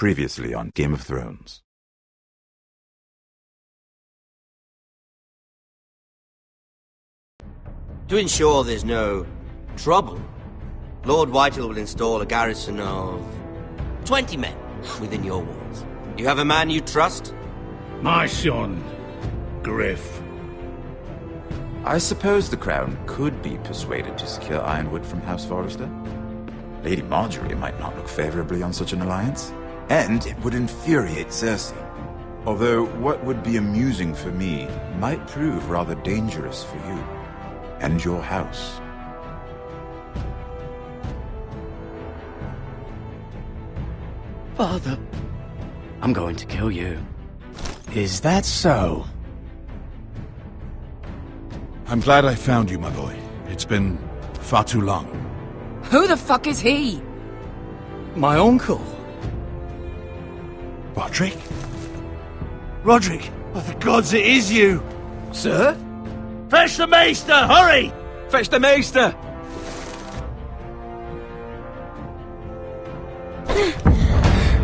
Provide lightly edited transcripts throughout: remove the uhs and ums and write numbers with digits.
Previously on Game of Thrones. To ensure there's no trouble, Lord Whitehall will install a garrison of 20 men within your walls. You have a man you trust? My son, Griff. I suppose the Crown could be persuaded to secure Ironwood from House Forrester. Lady Marjorie might not look favorably on such an alliance, and it would infuriate Cersei. Although what would be amusing for me might prove rather dangerous for you and your house. Father, I'm going to kill you. Is that so? I'm glad I found you, my boy. It's been far too long. Who the fuck is he? My uncle. Roderick? Roderick! By the gods, it is you! Sir? Fetch the maester, hurry! Fetch the maester!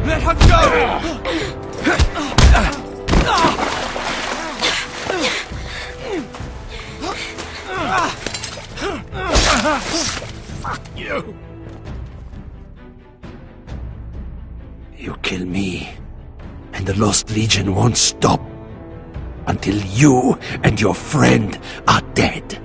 Let her go! Fuck you! You kill me, and the Lost Legion won't stop until you and your friend are dead.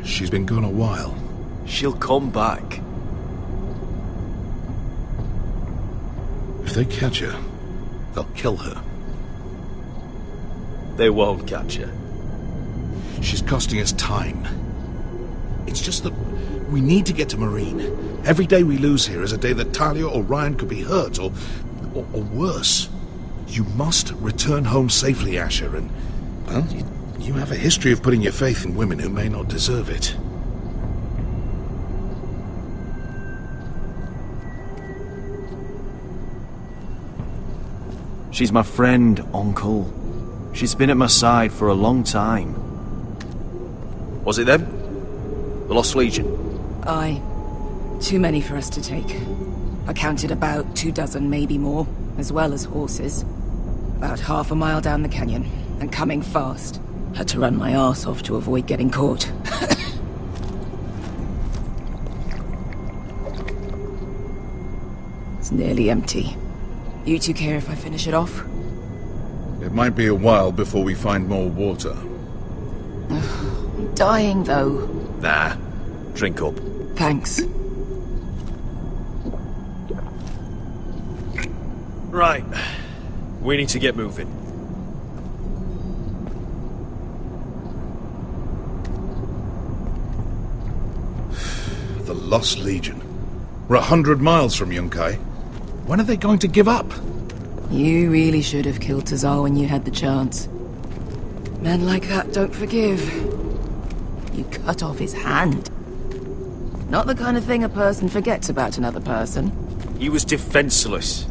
She's been gone a while. She'll come back. If they catch her, they'll kill her. They won't catch her. She's costing us time. It's just that we need to get to Marine. Every day we lose here is a day that Talia or Ryan could be hurt, or worse. You must return home safely, Asher, and, well, you have a history of putting your faith in women who may not deserve it. She's my friend, Uncle. She's been at my side for a long time. Was it them? The Lost Legion? Aye. Too many for us to take. I counted about 24, maybe more, as well as horses. About half a mile down the canyon, and coming fast. Had to run my arse off to avoid getting caught. It's nearly empty. You two care if I finish it off? It might be a while before we find more water. I'm dying, though. Nah. Drink up. Thanks. Right. We need to get moving. The Lost Legion. We're 100 miles from Yunkai. When are they going to give up? You really should have killed Tazal when you had the chance. Men like that don't forgive. You cut off his hand. Not the kind of thing a person forgets about another person. He was defenseless.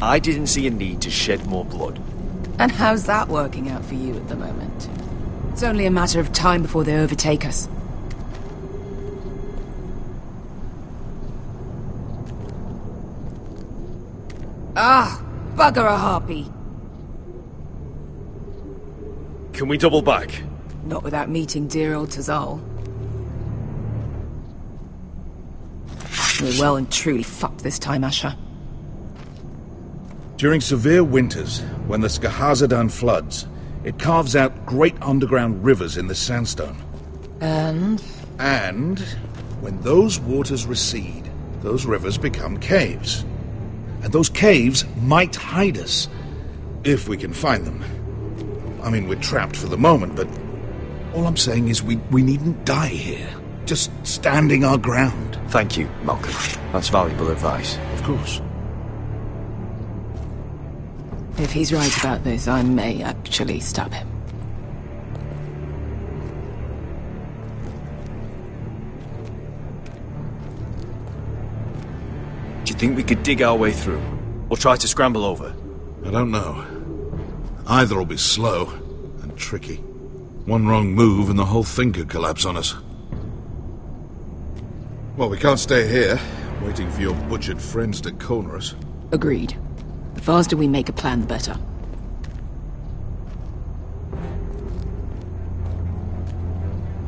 I didn't see a need to shed more blood. And how's that working out for you at the moment? It's only a matter of time before they overtake us. Ah, bugger a harpy. Can we double back? Not without meeting dear old Tazal. We're well and truly fucked this time, Asher. During severe winters, when the Skahazadan floods, it carves out great underground rivers in the sandstone. And when those waters recede, those rivers become caves. And those caves might hide us, if we can find them. I mean, we're trapped for the moment, but all I'm saying is we needn't die here. Just standing our ground. Thank you, Malcolm. That's valuable advice. Of course. if he's right about this, I may actually stab him. you think we could dig our way through? Or try to scramble over? I don't know. Either will be slow and tricky. One wrong move and the whole thing could collapse on us. Well, we can't stay here, waiting for your butchered friends to corner us. Agreed. The faster we make a plan, the better.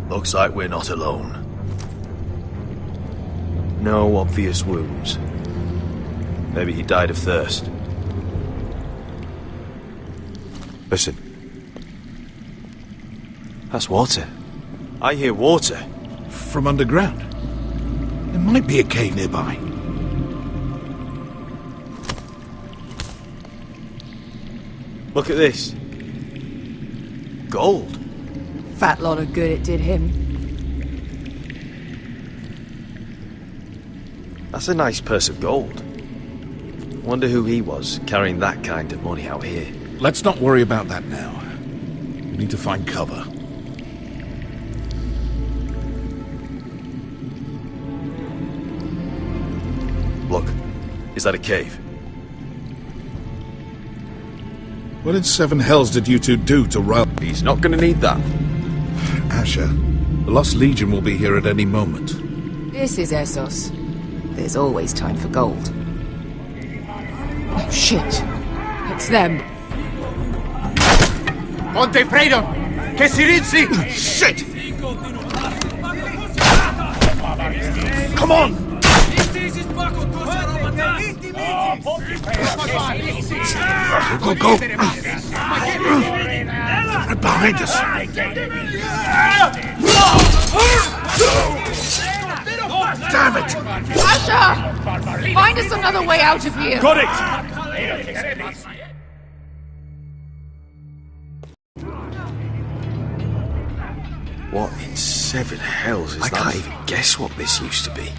Looks like we're not alone. No obvious wounds. Maybe he died of thirst. Listen. That's water. I hear water. From underground. There might be a cave nearby. Look at this. Gold. Fat lot of good it did him. That's a nice purse of gold. Wonder who he was, carrying that kind of money out here. Let's not worry about that now. We need to find cover. Look, is that a cave? What in seven hells did you two do to rile... He's not gonna need that. Asher, the Lost Legion will be here at any moment. This is Essos. There's always time for gold. Oh, shit. It's them. Monte Fredo! Che si rizzi! Shit! Come on! Go, go! Right behind us! Damn it! Asher! Find us another way out of here! Got it! What in seven hells is that? I can't even guess what this used to be.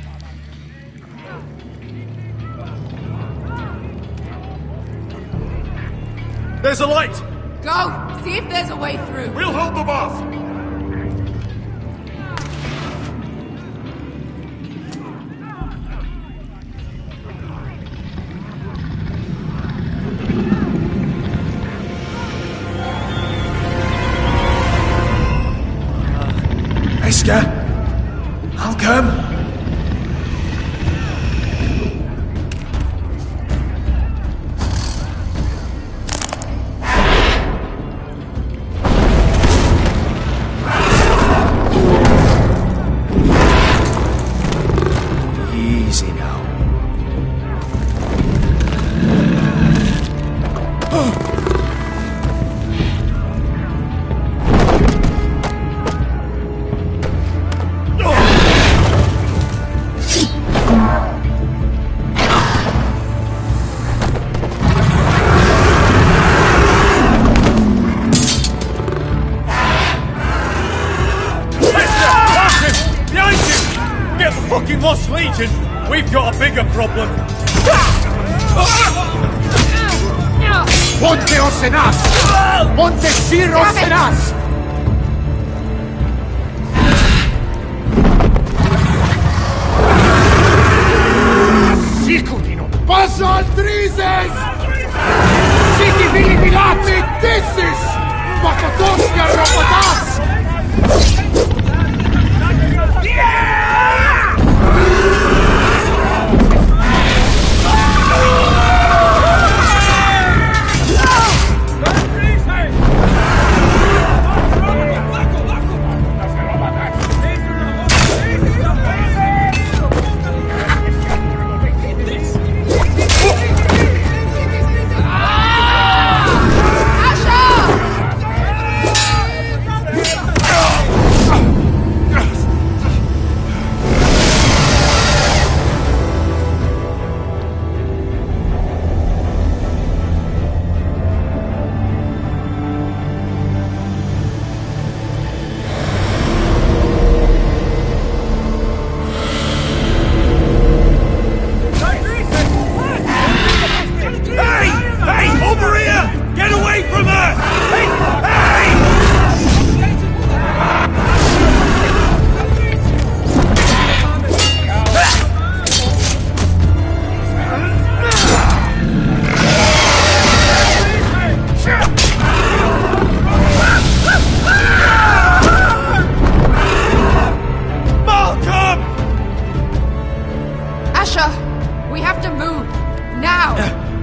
There's a light! Go! See if there's a way through. We'll hold them off! Esker! I'll come! Easy now. Fucking Lost Legion! We've got a bigger problem! Monte Osenas! Monte Sir Osenas! Sikutino! Passa al Drises! Siki Filipilat! Mittissis! Pakotoska Robotas!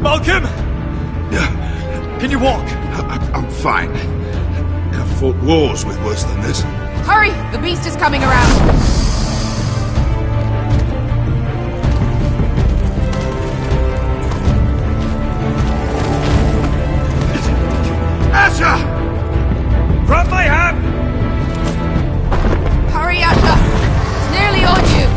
Malcolm! Can you walk? I'm fine. I've fought wars with worse than this. Hurry! The beast is coming around! Asher! Grab my hand! Hurry, Asher! It's nearly on you!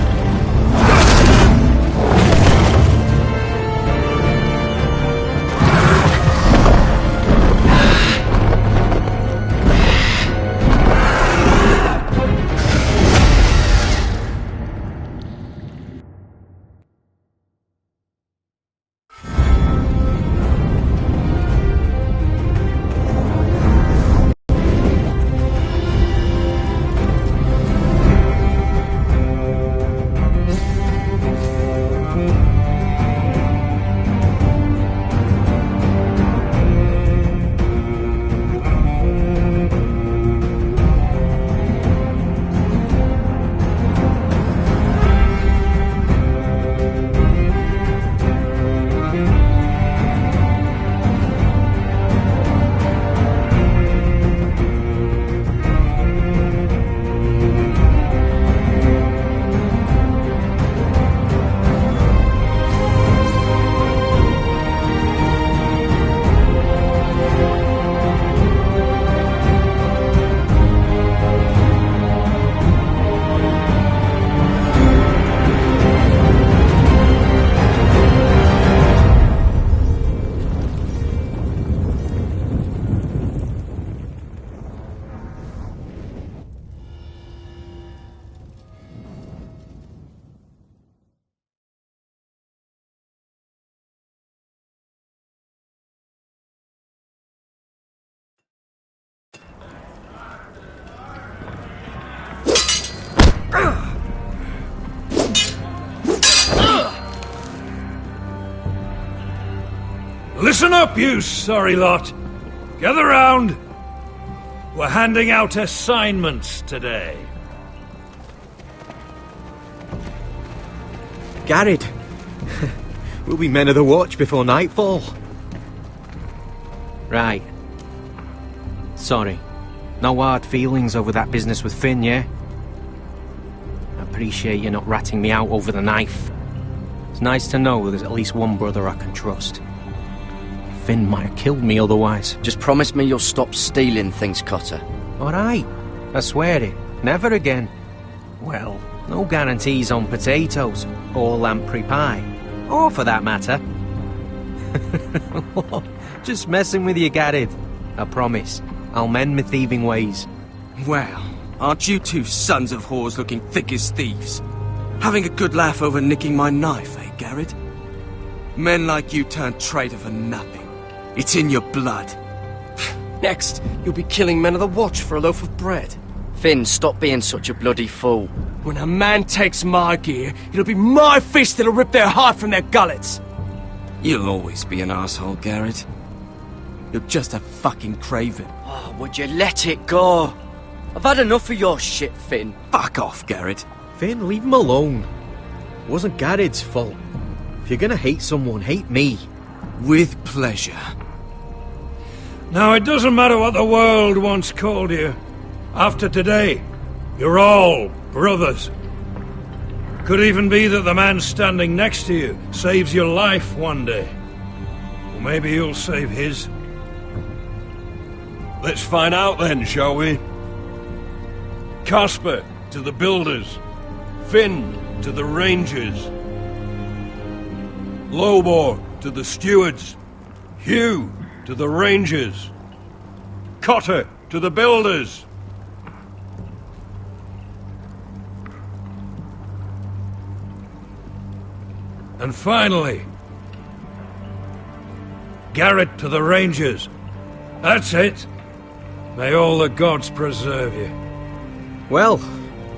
Listen up, you sorry lot. Gather round. We're handing out assignments today. Garrett, we'll be men of the watch before nightfall. Right. Sorry. No hard feelings over that business with Finn, yeah? I appreciate you not ratting me out over the knife. It's nice to know there's at least one brother I can trust. Finn might have killed me otherwise. Just promise me you'll stop stealing things, Cotter. Alright, I swear it. Never again. Well, no guarantees on potatoes, or lamprey pie. Or for that matter. Just messing with you, Garrett. I promise. I'll mend my thieving ways. Well, aren't you two sons of whores looking thick as thieves? Having a good laugh over nicking my knife, eh, Garrett? Men like you turn traitor for nothing. It's in your blood. Next, you'll be killing men of the watch for a loaf of bread. Finn, stop being such a bloody fool. When a man takes my gear, it'll be my fist that'll rip their heart from their gullets. You'll always be an asshole, Garrett. You're just a fucking craven. Oh, would you let it go? I've had enough of your shit, Finn. Fuck off, Garrett. Finn, leave him alone. It wasn't Garrett's fault. If you're gonna hate someone, hate me. With pleasure. Now, it doesn't matter what the world once called you. After today, you're all brothers. Could even be that the man standing next to you saves your life one day. Or maybe you'll save his. Let's find out then, shall we? Casper to the builders. Finn to the rangers. Lobor to the stewards. Hugh to the rangers. Cotter to the builders. And finally, Garrett to the rangers. That's it. May all the gods preserve you. Well,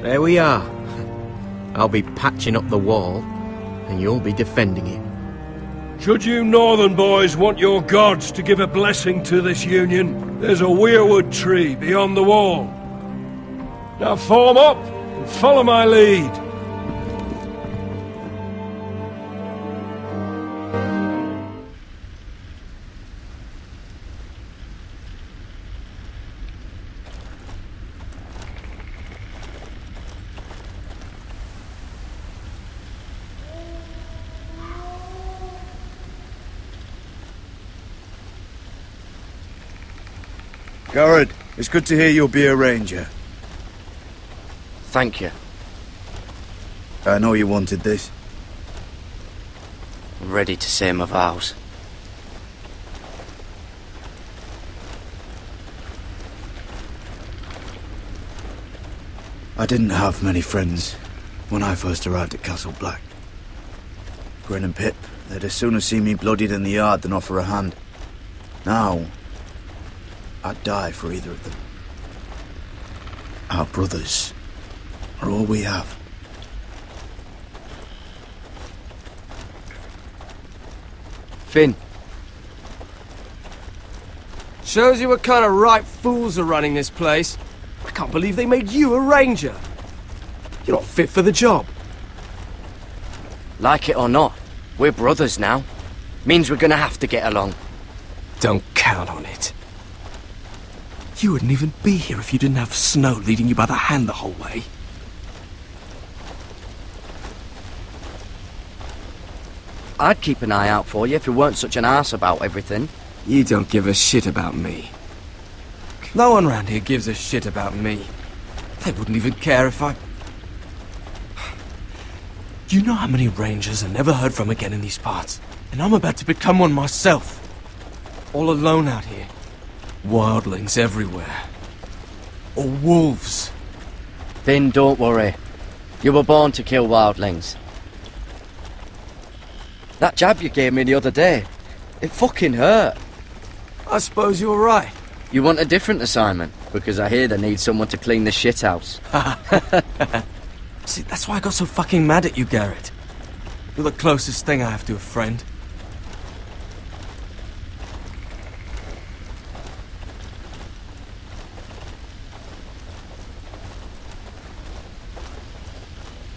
there we are. I'll be patching up the wall, and you'll be defending it. Should you northern boys want your gods to give a blessing to this union, there's a weirwood tree beyond the wall. Now form up and follow my lead. Garrett, it's good to hear you'll be a ranger. Thank you. I know you wanted this. I'm ready to say my vows. I didn't have many friends when I first arrived at Castle Black. Grin and Pip, they'd as soon have seen me bloodied in the yard than offer a hand. Now, I'd die for either of them. Our brothers are all we have. Finn. Shows you what kind of ripe fools are running this place. I can't believe they made you a ranger. You're not fit for the job. Like it or not, we're brothers now. Means we're gonna have to get along. Don't count on it. You wouldn't even be here if you didn't have Snow leading you by the hand the whole way. I'd keep an eye out for you if you weren't such an arse about everything. You don't give a shit about me. No one round here gives a shit about me. They wouldn't even care if I... You know how many rangers are never heard from again in these parts? And I'm about to become one myself. All alone out here. Wildlings everywhere. Or wolves. Finn, don't worry. You were born to kill wildlings. That jab you gave me the other day, it fucking hurt. I suppose you're right. You want a different assignment? Because I hear they need someone to clean the shithouse. See, that's why I got so fucking mad at you, Garrett. You're the closest thing I have to a friend.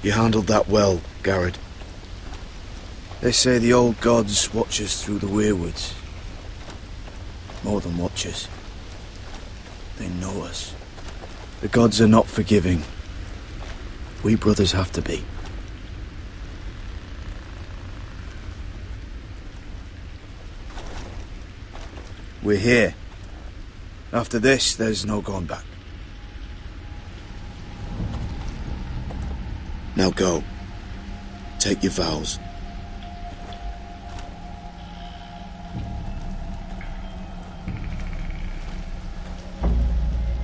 You handled that well, Garrett. They say the old gods watch us through the weirwoods. More than watch us. They know us. The gods are not forgiving. We brothers have to be. We're here. After this, there's no going back. Now go. Take your vows.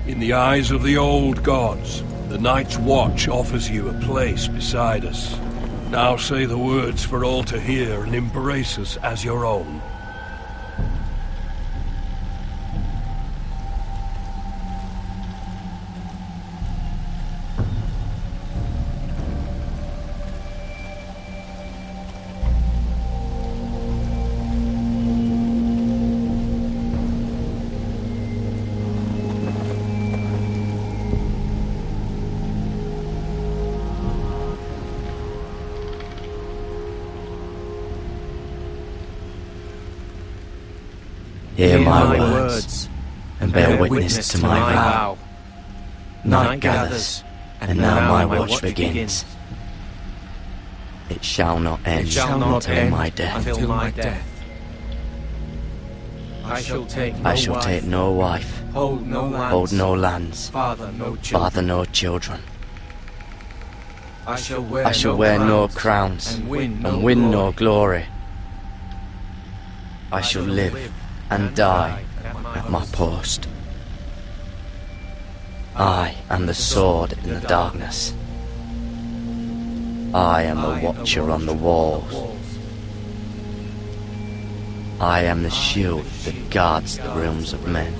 In the eyes of the old gods, the Night's Watch offers you a place beside us. Now say the words for all to hear and embrace us as your own. Hear my words, and bear witness to my vow. Night gathers, and now my watch begins. It shall not end until my death. I shall take no wife, hold no lands, father no children. I shall wear no crowns, and win no glory. I shall live and die at my post. I am the sword in the darkness. I am the watcher on the walls. I am the shield that guards the realms of men.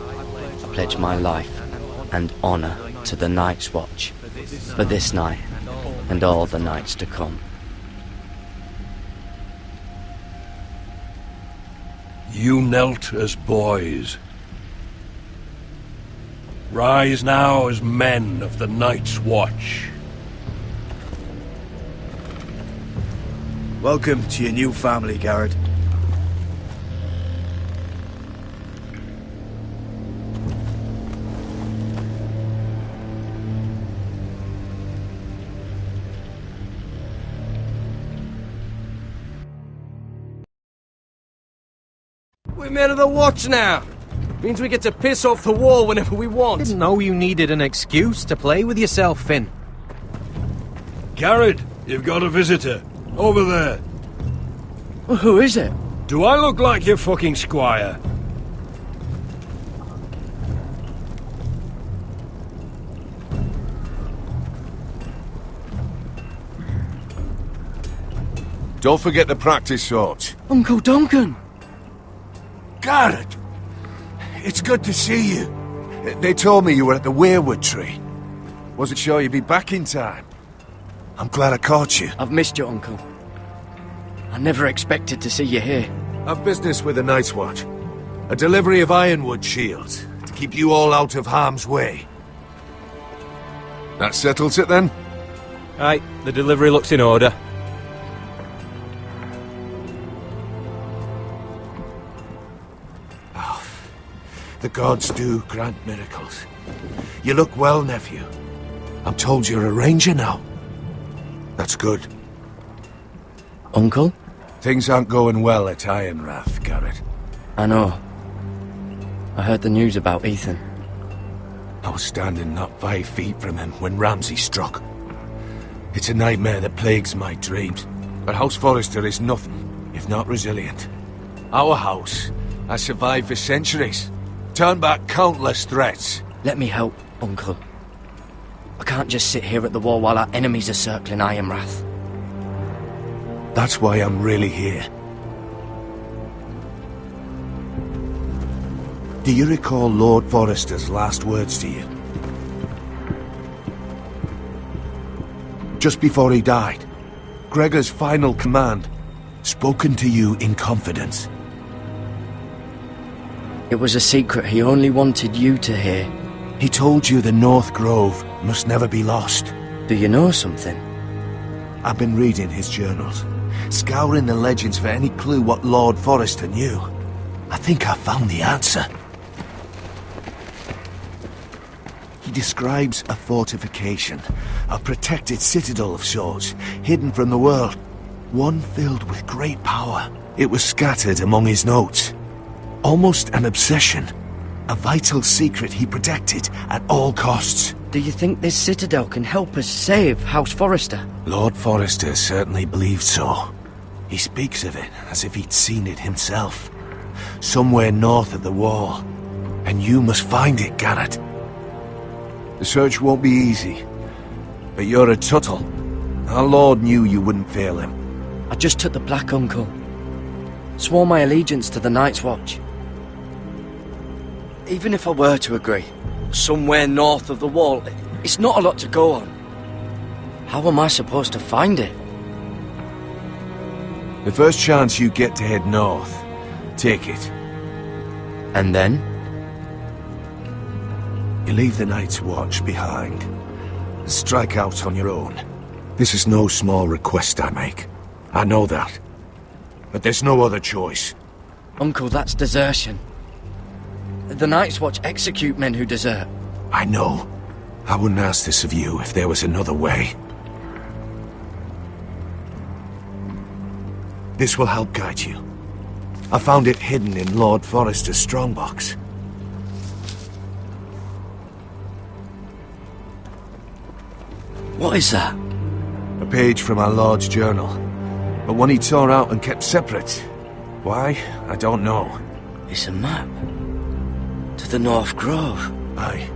I pledge my life and honor to the Night's Watch for this night and all the nights to come. You knelt as boys. Rise now as men of the Night's Watch. Welcome to your new family, Garrett. We're men of the watch now. Means we get to piss off the wall whenever we want. Didn't know you needed an excuse to play with yourself, Finn. Garrett, you've got a visitor. Over there. Well, who is it? Do I look like your fucking squire? Don't forget the practice swords. Uncle Duncan! Garrett! It's good to see you. They told me you were at the weirwood tree. Wasn't sure you'd be back in time. I'm glad I caught you. I've missed you, Uncle. I never expected to see you here. I've business with the Night's Watch. A delivery of ironwood shields to keep you all out of harm's way. That settles it then? Right, the delivery looks in order. The gods do grant miracles. You look well, nephew. I'm told you're a ranger now. That's good. Uncle? Things aren't going well at Ironrath, Garrett. I know. I heard the news about Ethan. I was standing not 5 feet from him when Ramsay struck. It's a nightmare that plagues my dreams. But House Forrester is nothing if not resilient. Our house has survived for centuries. Turned back countless threats. Let me help, Uncle. I can't just sit here at the wall while our enemies are circling Ironrath. That's why I'm really here. Do you recall Lord Forrester's last words to you? Just before he died, Gregor's final command, spoken to you in confidence. It was a secret he only wanted you to hear. He told you the North Grove must never be lost. Do you know something? I've been reading his journals, scouring the legends for any clue what Lord Forrester knew. I think I found the answer. He describes a fortification, a protected citadel of sorts, hidden from the world. One filled with great power. It was scattered among his notes. Almost an obsession. A vital secret he protected at all costs. Do you think this citadel can help us save House Forrester? Lord Forrester certainly believed so. He speaks of it as if he'd seen it himself. Somewhere north of the wall. And you must find it, Garrett. The search won't be easy. But you're a Tuttle. Our Lord knew you wouldn't fail him. I just took the plaque, Uncle. Swore my allegiance to the Night's Watch. Even if I were to agree, somewhere north of the wall, it's not a lot to go on. How am I supposed to find it? The first chance you get to head north, take it. And then? You leave the Night's Watch behind. Strike out on your own. This is no small request I make. I know that. But there's no other choice. Uncle, that's desertion. The Night's Watch execute men who desert. I know. I wouldn't ask this of you if there was another way. This will help guide you. I found it hidden in Lord Forrester's strongbox. What is that? A page from our Lord's journal. But one he tore out and kept separate. Why? I don't know. It's a map. To the North Grove. Aye.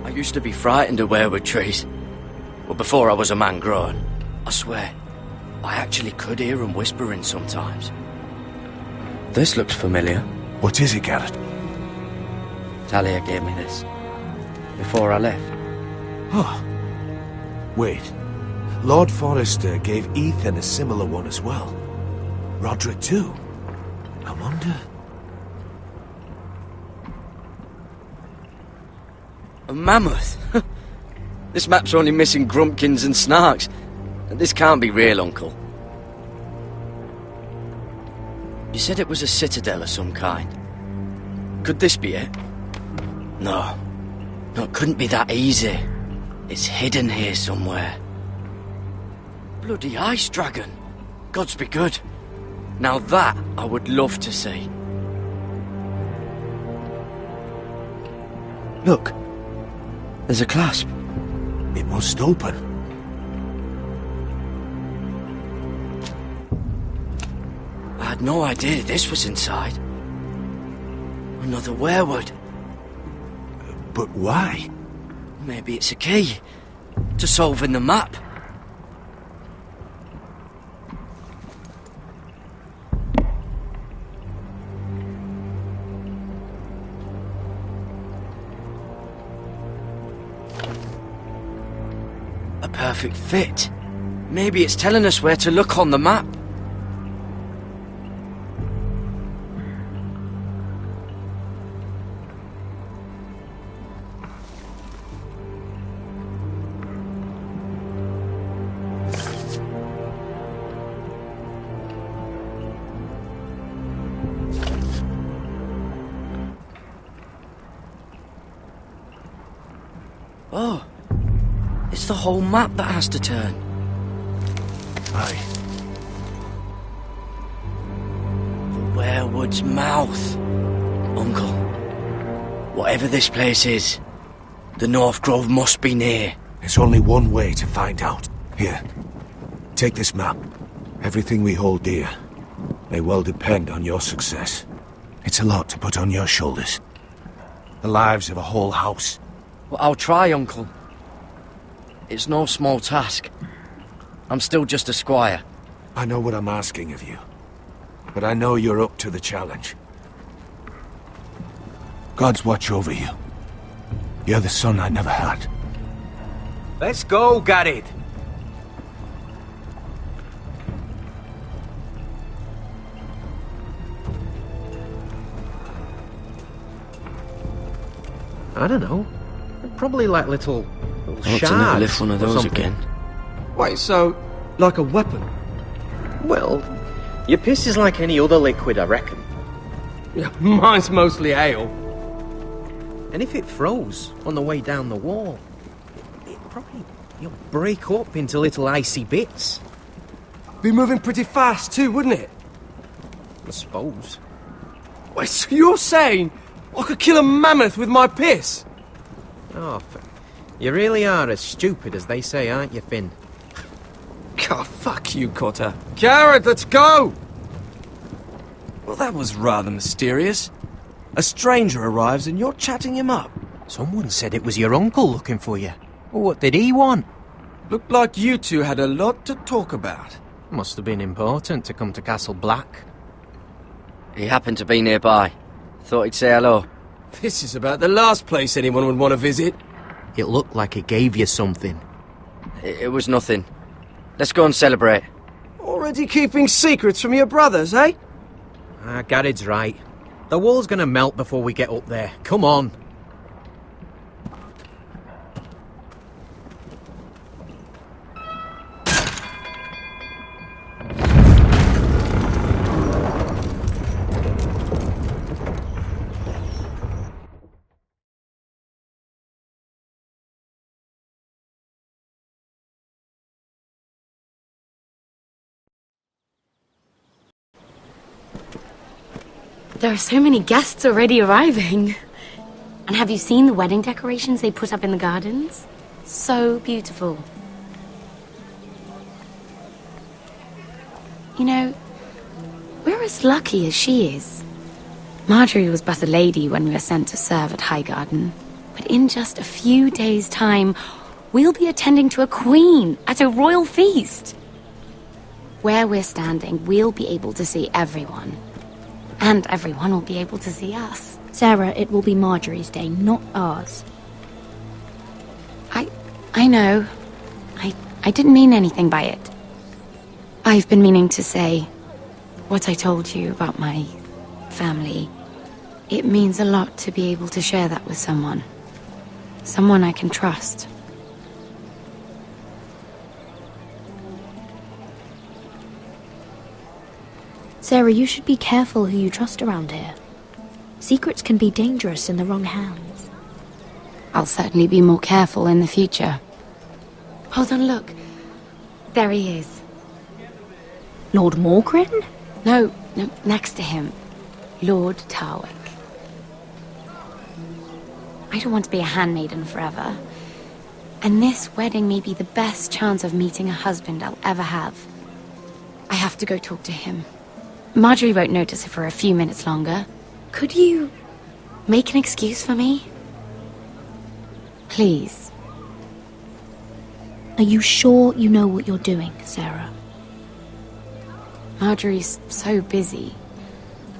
I used to be frightened of weirwood trees. Well, before I was a man grown. I swear, I actually could hear them whispering sometimes. This looks familiar. What is it, Garrett? Talia gave me this. Before I left. Oh. Wait. Lord Forrester gave Ethan a similar one as well. Roderick too. I wonder... A mammoth? This map's only missing grumpkins and snarks. This can't be real, Uncle. You said it was a citadel of some kind. Could this be it? No. No, it couldn't be that easy. It's hidden here somewhere. Bloody ice dragon. Gods be good. Now that I would love to see. Look, there's a clasp. It must open. I had no idea this was inside. Another werewood. But why? Maybe it's a key to solving the map. A perfect fit. Maybe it's telling us where to look on the map. Oh, it's the whole map that has to turn. Aye. The werewood's mouth. Uncle, whatever this place is, the North Grove must be near. There's only one way to find out. Here, take this map. Everything we hold dear may well depend on your success. It's a lot to put on your shoulders. The lives of a whole house. Well, I'll try, Uncle. It's no small task. I'm still just a squire. I know what I'm asking of you, but I know you're up to the challenge. God's watch over you. You're the son I never had. Let's go, Garrett. I don't know. Probably like little I shards. want to never lift one of or those something. again. Wait, so, like a weapon? Well, your piss is like any other liquid, I reckon. Yeah, mine's mostly ale. And if it froze on the way down the wall, it probably break up into little icy bits. Be moving pretty fast too, wouldn't it? I suppose. Wait, so you're saying I could kill a mammoth with my piss? Oh, you really are as stupid as they say, aren't you, Finn? God, fuck you, Cotter. Garrett, let's go! Well, that was rather mysterious. A stranger arrives and you're chatting him up. Someone said it was your uncle looking for you. Well, what did he want? Looked like you two had a lot to talk about. Must have been important to come to Castle Black. He happened to be nearby. Thought he'd say hello. This is about the last place anyone would want to visit. It looked like he gave you something. It was nothing. Let's go and celebrate. Already keeping secrets from your brothers, eh? Garrett's right. The wall's gonna melt before we get up there. Come on. There are so many guests already arriving. And have you seen the wedding decorations they put up in the gardens? So beautiful. You know, we're as lucky as she is. Marjorie was but a lady when we were sent to serve at Highgarden. But in just a few days' time, we'll be attending to a queen at a royal feast. Where we're standing, we'll be able to see everyone. And everyone will be able to see us. Sarah, it will be Marjorie's day, not ours. I know. I didn't mean anything by it. I've been meaning to say what I told you about my family. It means a lot to be able to share that with someone. Someone I can trust. Sarah, you should be careful who you trust around here. Secrets can be dangerous in the wrong hands. I'll certainly be more careful in the future. Hold on, look. There he is. Lord Morgren? No, next to him. Lord Tarwick. I don't want to be a handmaiden forever. And this wedding may be the best chance of meeting a husband I'll ever have. I have to go talk to him. Marjorie won't notice it for a few minutes longer. Could you make an excuse for me? Please. Are you sure you know what you're doing, Sarah? Marjorie's so busy.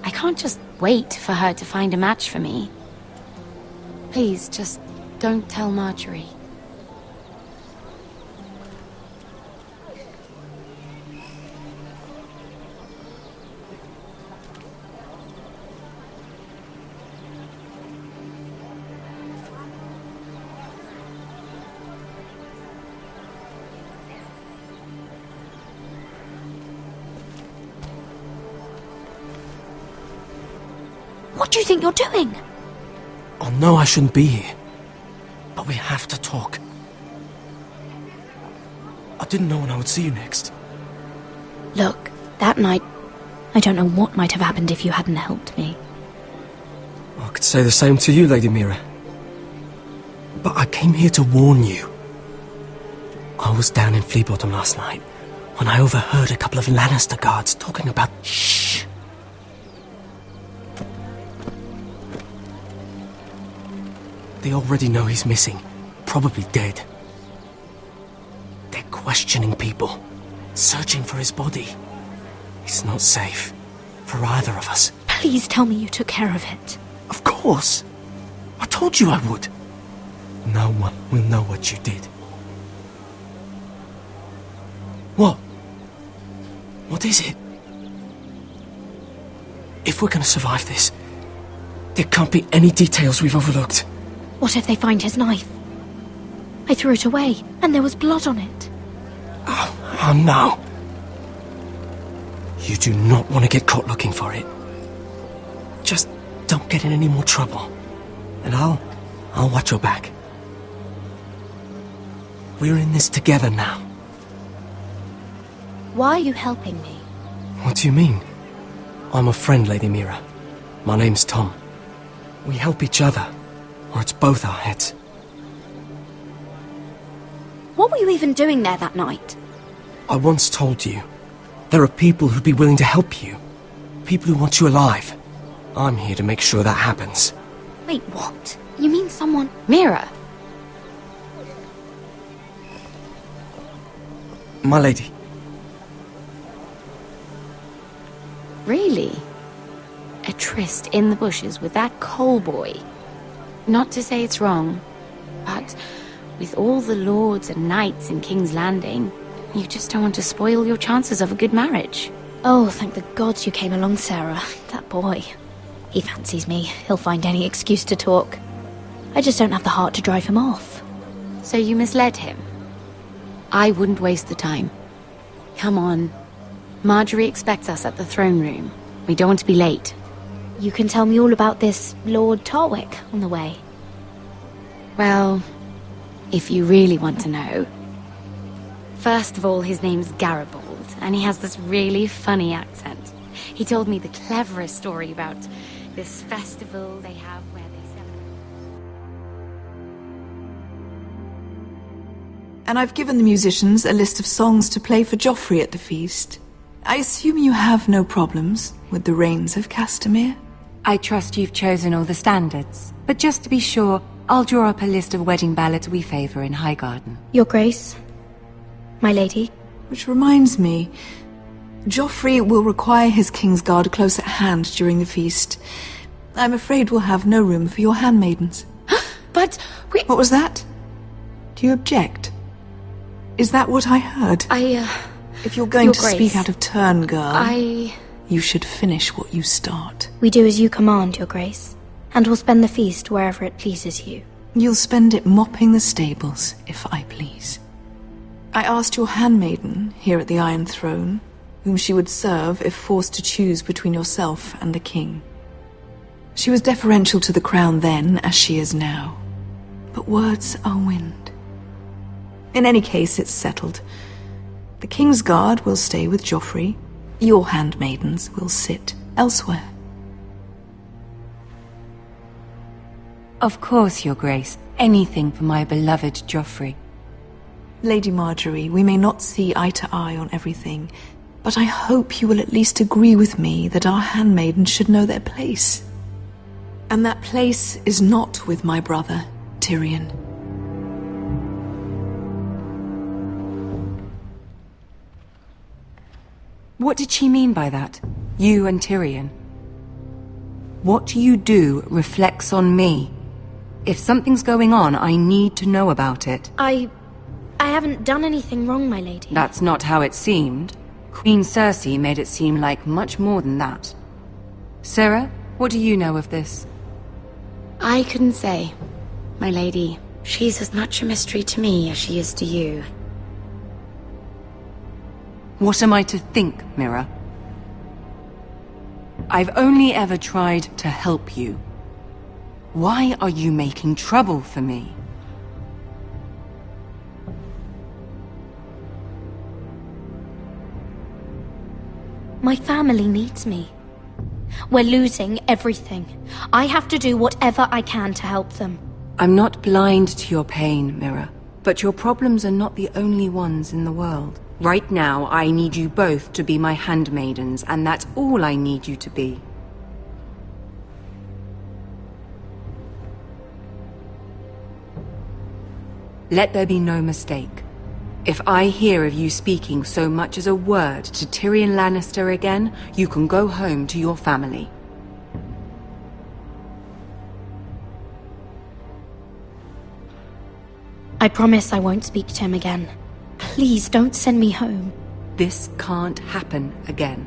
I can't just wait for her to find a match for me. Please, just don't tell Marjorie. What do you think you're doing? Oh no, I shouldn't be here. But we have to talk. I didn't know when I would see you next. Look, that night, I don't know what might have happened if you hadn't helped me. I could say the same to you, Lady Mira. But I came here to warn you. I was down in Flea Bottom last night when I overheard a couple of Lannister guards talking about... Shh! They already know he's missing, probably dead. They're questioning people, searching for his body. It's not safe for either of us. Please tell me you took care of it. Of course! I told you I would. No one will know what you did. What? What is it? If we're gonna survive this, there can't be any details we've overlooked. What if they find his knife? I threw it away, and there was blood on it. Oh no. You do not want to get caught looking for it. Just don't get in any more trouble. And I'll watch your back. We're in this together now. Why are you helping me? What do you mean? I'm a friend, Lady Mira. My name's Tom. We help each other, or it's both our heads. What were you even doing there that night? I once told you, there are people who'd be willing to help you. People who want you alive. I'm here to make sure that happens. Wait, what? You mean someone... Mira! My lady. Really? A tryst in the bushes with that coal boy? Not to say it's wrong, but with all the lords and knights in King's Landing, you just don't want to spoil your chances of a good marriage. Oh, thank the gods you came along, Sarah. That boy. He fancies me. He'll find any excuse to talk. I just don't have the heart to drive him off. So you misled him? I wouldn't waste the time. Come on. Marjorie expects us at the throne room. We don't want to be late. You can tell me all about this Lord Tarwick on the way. Well, if you really want to know. First of all, his name's Garibald, and he has this really funny accent. He told me the cleverest story about this festival they have where they celebrate. And I've given the musicians a list of songs to play for Joffrey at the feast. I assume you have no problems with the Rains of Castamere? I trust you've chosen all the standards. But just to be sure, I'll draw up a list of wedding ballads we favor in Highgarden. Your Grace, my lady. Which reminds me, Joffrey will require his Kingsguard close at hand during the feast. I'm afraid we'll have no room for your handmaidens. But we... What was that? Do you object? Is that what I heard? If you're going to speak out of turn, girl, you should finish what you start. We do as you command, Your Grace, and we'll spend the feast wherever it pleases you. You'll spend it mopping the stables, if I please. I asked your handmaiden here at the Iron Throne whom she would serve if forced to choose between yourself and the king. She was deferential to the crown then, as she is now. But words are wind. In any case, it's settled. The Kingsguard will stay with Joffrey, Your handmaidens will sit elsewhere. Of course, Your Grace. Anything for my beloved Joffrey. Lady Marjorie, we may not see eye to eye on everything, but I hope you will at least agree with me that our handmaidens should know their place. And that place is not with my brother, Tyrion. What did she mean by that? You and Tyrion? What you do reflects on me. If something's going on, I need to know about it. I haven't done anything wrong, my lady. That's not how it seemed. Queen Cersei made it seem like much more than that. Sarah, what do you know of this? I couldn't say. My lady, she's as much a mystery to me as she is to you. What am I to think, Mira? I've only ever tried to help you. Why are you making trouble for me? My family needs me. We're losing everything. I have to do whatever I can to help them. I'm not blind to your pain, Mira, but your problems are not the only ones in the world. Right now, I need you both to be my handmaidens, and that's all I need you to be. Let there be no mistake. If I hear of you speaking so much as a word to Tyrion Lannister again, you can go home to your family. I promise I won't speak to him again. Please don't send me home. This can't happen again.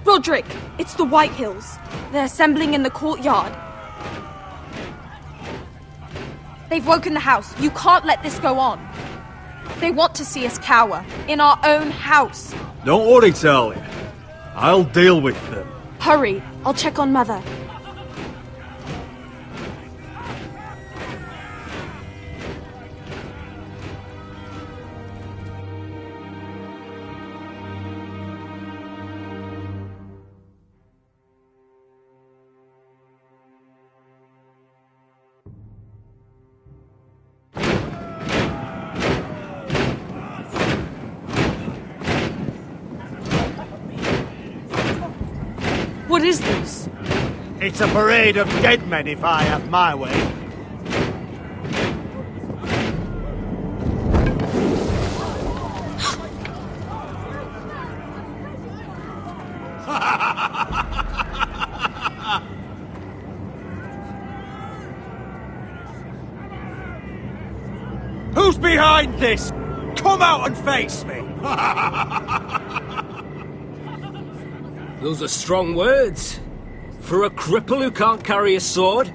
Roderick, it's the White Hills. They're assembling in the courtyard. They've woken the house. You can't let this go on. They want to see us cower. In our own house. Don't worry, Talia. I'll deal with them. Hurry. I'll check on Mother. What is this? It's a parade of dead men if I have my way. Who's behind this? Come out and face me! Those are strong words. For a cripple who can't carry a sword?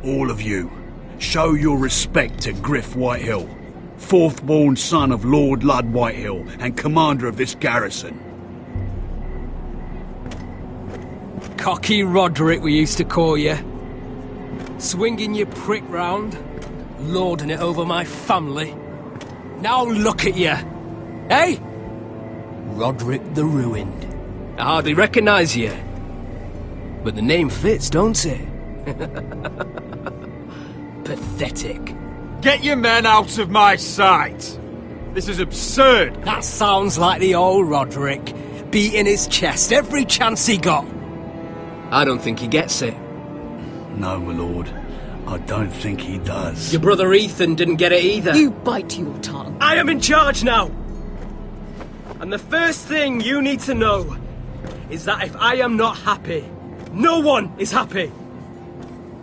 All of you, show your respect to Griff Whitehill, fourth-born son of Lord Ludd Whitehill and commander of this garrison. Cocky Roderick, we used to call you. Swinging your prick round, lording it over my family. Now look at you. Hey? Roderick the Ruined. I hardly recognise you. But the name fits, don't it? Pathetic. Get your men out of my sight! This is absurd! That sounds like the old Roderick, beating his chest every chance he got. I don't think he gets it. No, my lord. I don't think he does. Your brother Ethan didn't get it either. You bite your tongue. I am in charge now! And the first thing you need to know is that if I am not happy, no one is happy.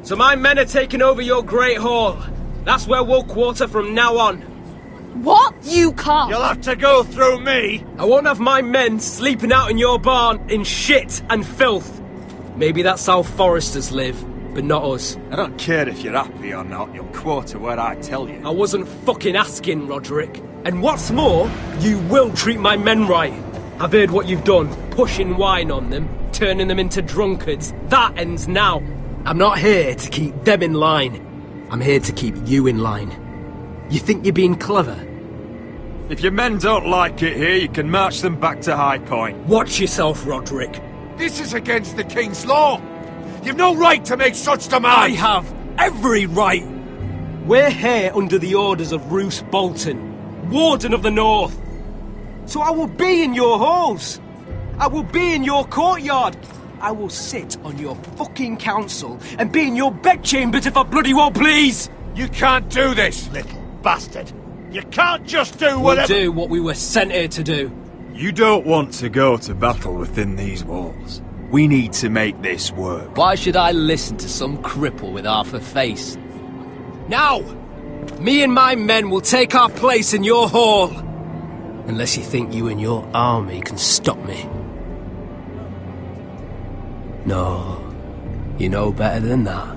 So my men are taking over your Great Hall. That's where we'll quarter from now on. What? You can't! You'll have to go through me! I won't have my men sleeping out in your barn in shit and filth. Maybe that's how foresters live, but not us. I don't care if you're happy or not, you'll quarter where I tell you. I wasn't fucking asking, Roderick. And what's more, you will treat my men right. I've heard what you've done, pushing wine on them, turning them into drunkards. That ends now. I'm not here to keep them in line. I'm here to keep you in line. You think you're being clever? If your men don't like it here, you can march them back to High Point. Watch yourself, Roderick. This is against the King's law. You've no right to make such demands. I have every right. We're here under the orders of Roose Bolton, Warden of the North. So I will be in your halls. I will be in your courtyard. I will sit on your fucking council and be in your bedchambers if I bloody well please. You can't do this, little bastard. You can't just do whatever... We'll do what we were sent here to do. You don't want to go to battle within these walls. We need to make this work. Why should I listen to some cripple with half a face? Now, me and my men will take our place in your hall. Unless you think you and your army can stop me. No, you know better than that.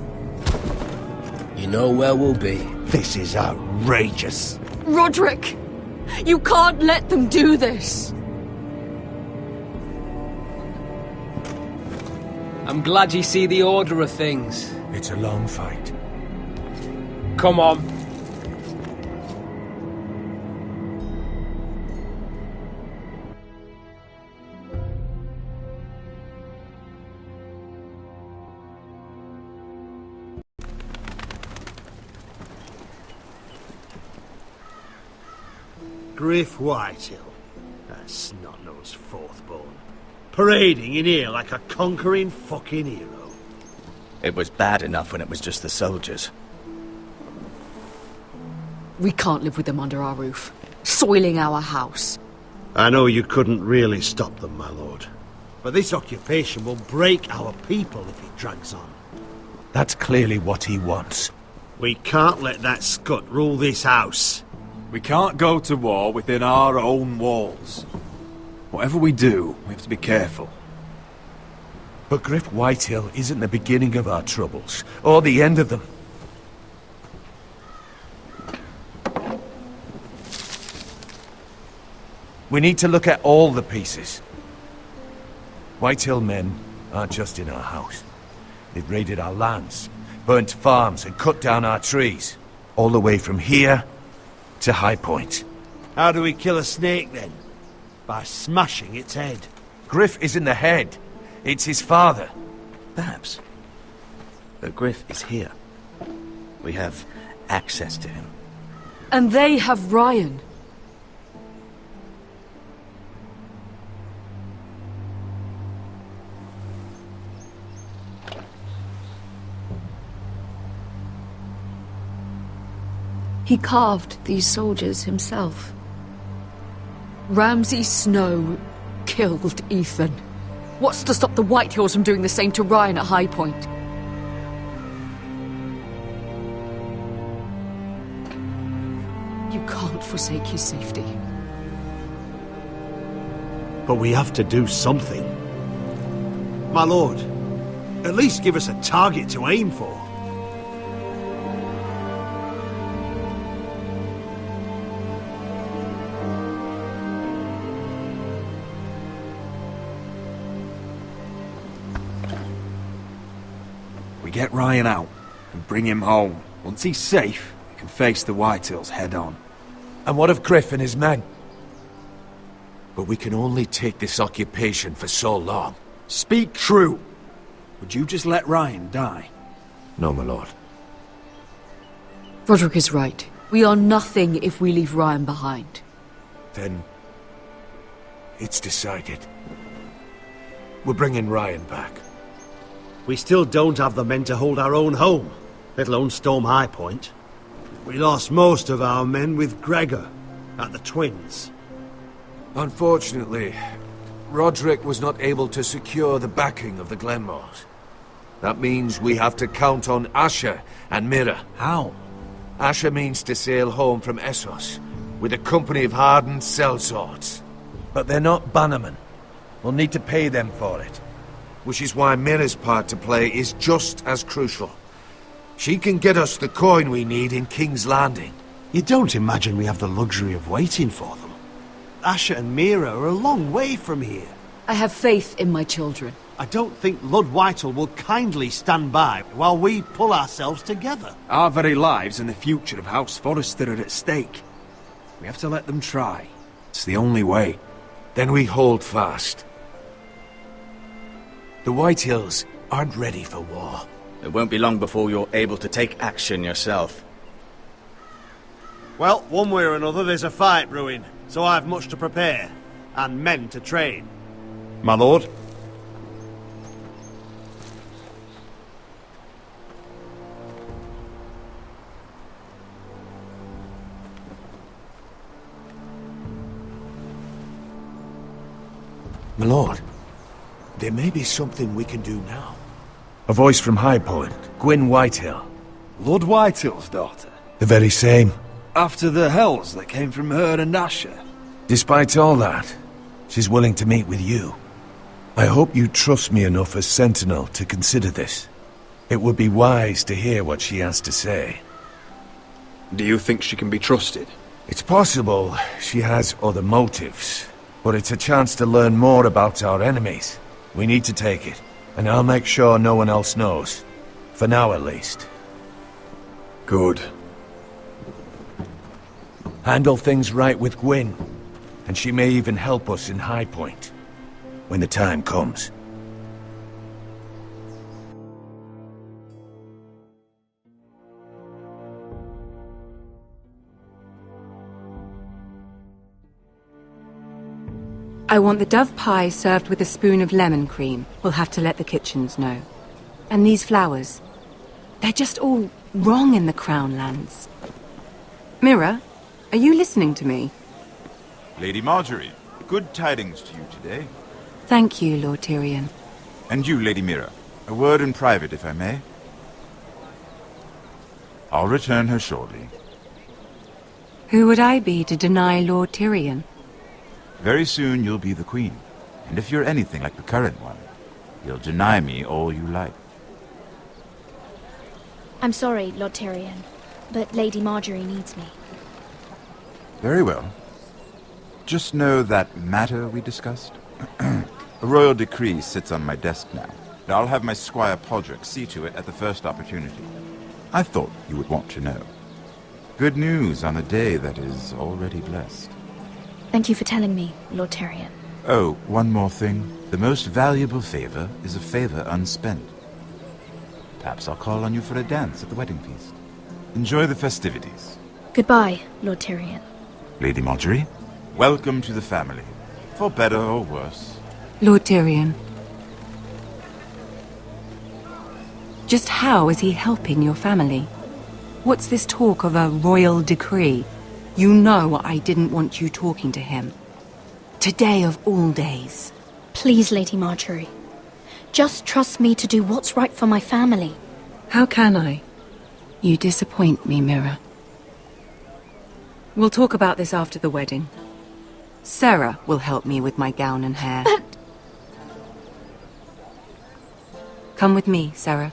You know where we'll be. This is outrageous. Roderick! You can't let them do this! I'm glad you see the order of things. It's a long fight. Come on. Griff Whitehill, that snot-nosed fourth-born, parading in here like a conquering fucking hero. It was bad enough when it was just the soldiers. We can't live with them under our roof, soiling our house. I know you couldn't really stop them, my lord. But this occupation will break our people if it drags on. That's clearly what he wants. We can't let that scut rule this house. We can't go to war within our own walls. Whatever we do, we have to be careful. But Griff Whitehill isn't the beginning of our troubles, or the end of them. We need to look at all the pieces. Whitehill men aren't just in our house. They've raided our lands, burnt farms and cut down our trees. All the way from here to High Point. How do we kill a snake, then? By smashing its head. Griff isn't the head. It's his father. Perhaps. But Griff is here. We have access to him. And they have Ryan. He carved these soldiers himself. Ramsay Snow killed Ethan. What's to stop the Whitehills from doing the same to Ryan at High Point? You can't forsake his safety. But we have to do something. My lord, at least give us a target to aim for. We get Ryan out and bring him home. Once he's safe, we can face the Whitehills head on. And what of Griff and his men? But we can only take this occupation for so long. Speak true. Would you just let Ryan die? No, my lord. Roderick is right. We are nothing if we leave Ryan behind. Then it's decided. We're bringing Ryan back. We still don't have the men to hold our own home, let alone storm High Point. We lost most of our men with Gregor at the Twins. Unfortunately, Roderick was not able to secure the backing of the Glenmores. That means we have to count on Asher and Mira. How? Asher means to sail home from Essos, with a company of hardened sellswords. But they're not bannermen. We'll need to pay them for it. Which is why Mira's part to play is just as crucial. She can get us the coin we need in King's Landing. You don't imagine we have the luxury of waiting for them? Asher and Mira are a long way from here. I have faith in my children. I don't think Lord Whitehall will kindly stand by while we pull ourselves together. Our very lives and the future of House Forrester are at stake. We have to let them try. It's the only way. Then we hold fast. The Whitehills aren't ready for war. It won't be long before you're able to take action yourself. Well, one way or another there's a fight brewing, so I've much to prepare, and men to train. My lord? My lord, there may be something we can do now. A voice from High Point. Gwyn Whitehill. Lord Whitehill's daughter? The very same. After the hells that came from her and Asher? Despite all that, she's willing to meet with you. I hope you trust me enough as Sentinel to consider this. It would be wise to hear what she has to say. Do you think she can be trusted? It's possible she has other motives, but it's a chance to learn more about our enemies. We need to take it, and I'll make sure no one else knows. For now, at least. Good. Handle things right with Gwyn, and she may even help us in High Point, when the time comes. I want the dove pie served with a spoon of lemon cream. We'll have to let the kitchens know. And these flowers. They're just all wrong in the Crown lands. Mira, are you listening to me? Lady Marjorie, good tidings to you today. Thank you, Lord Tyrion. And you, Lady Mira. A word in private, if I may. I'll return her shortly. Who would I be to deny Lord Tyrion? Very soon you'll be the queen. And if you're anything like the current one, you'll deny me all you like. I'm sorry, Lord Tyrion, but Lady Marjorie needs me. Very well. Just know that matter we discussed? A royal decree sits on my desk now. And I'll have my Squire Podrick see to it at the first opportunity. I thought you would want to know. Good news on a day that is already blessed. Thank you for telling me, Lord Tyrion. Oh, one more thing. The most valuable favor is a favor unspent. Perhaps I'll call on you for a dance at the wedding feast. Enjoy the festivities. Goodbye, Lord Tyrion. Lady Marjorie, welcome to the family. For better or worse. Lord Tyrion. Just how is he helping your family? What's this talk of a royal decree? You know I didn't want you talking to him. Today of all days. Please, Lady Marjorie. Just trust me to do what's right for my family. How can I? You disappoint me, Mira. We'll talk about this after the wedding. Sarah will help me with my gown and hair. But... Come with me, Sarah.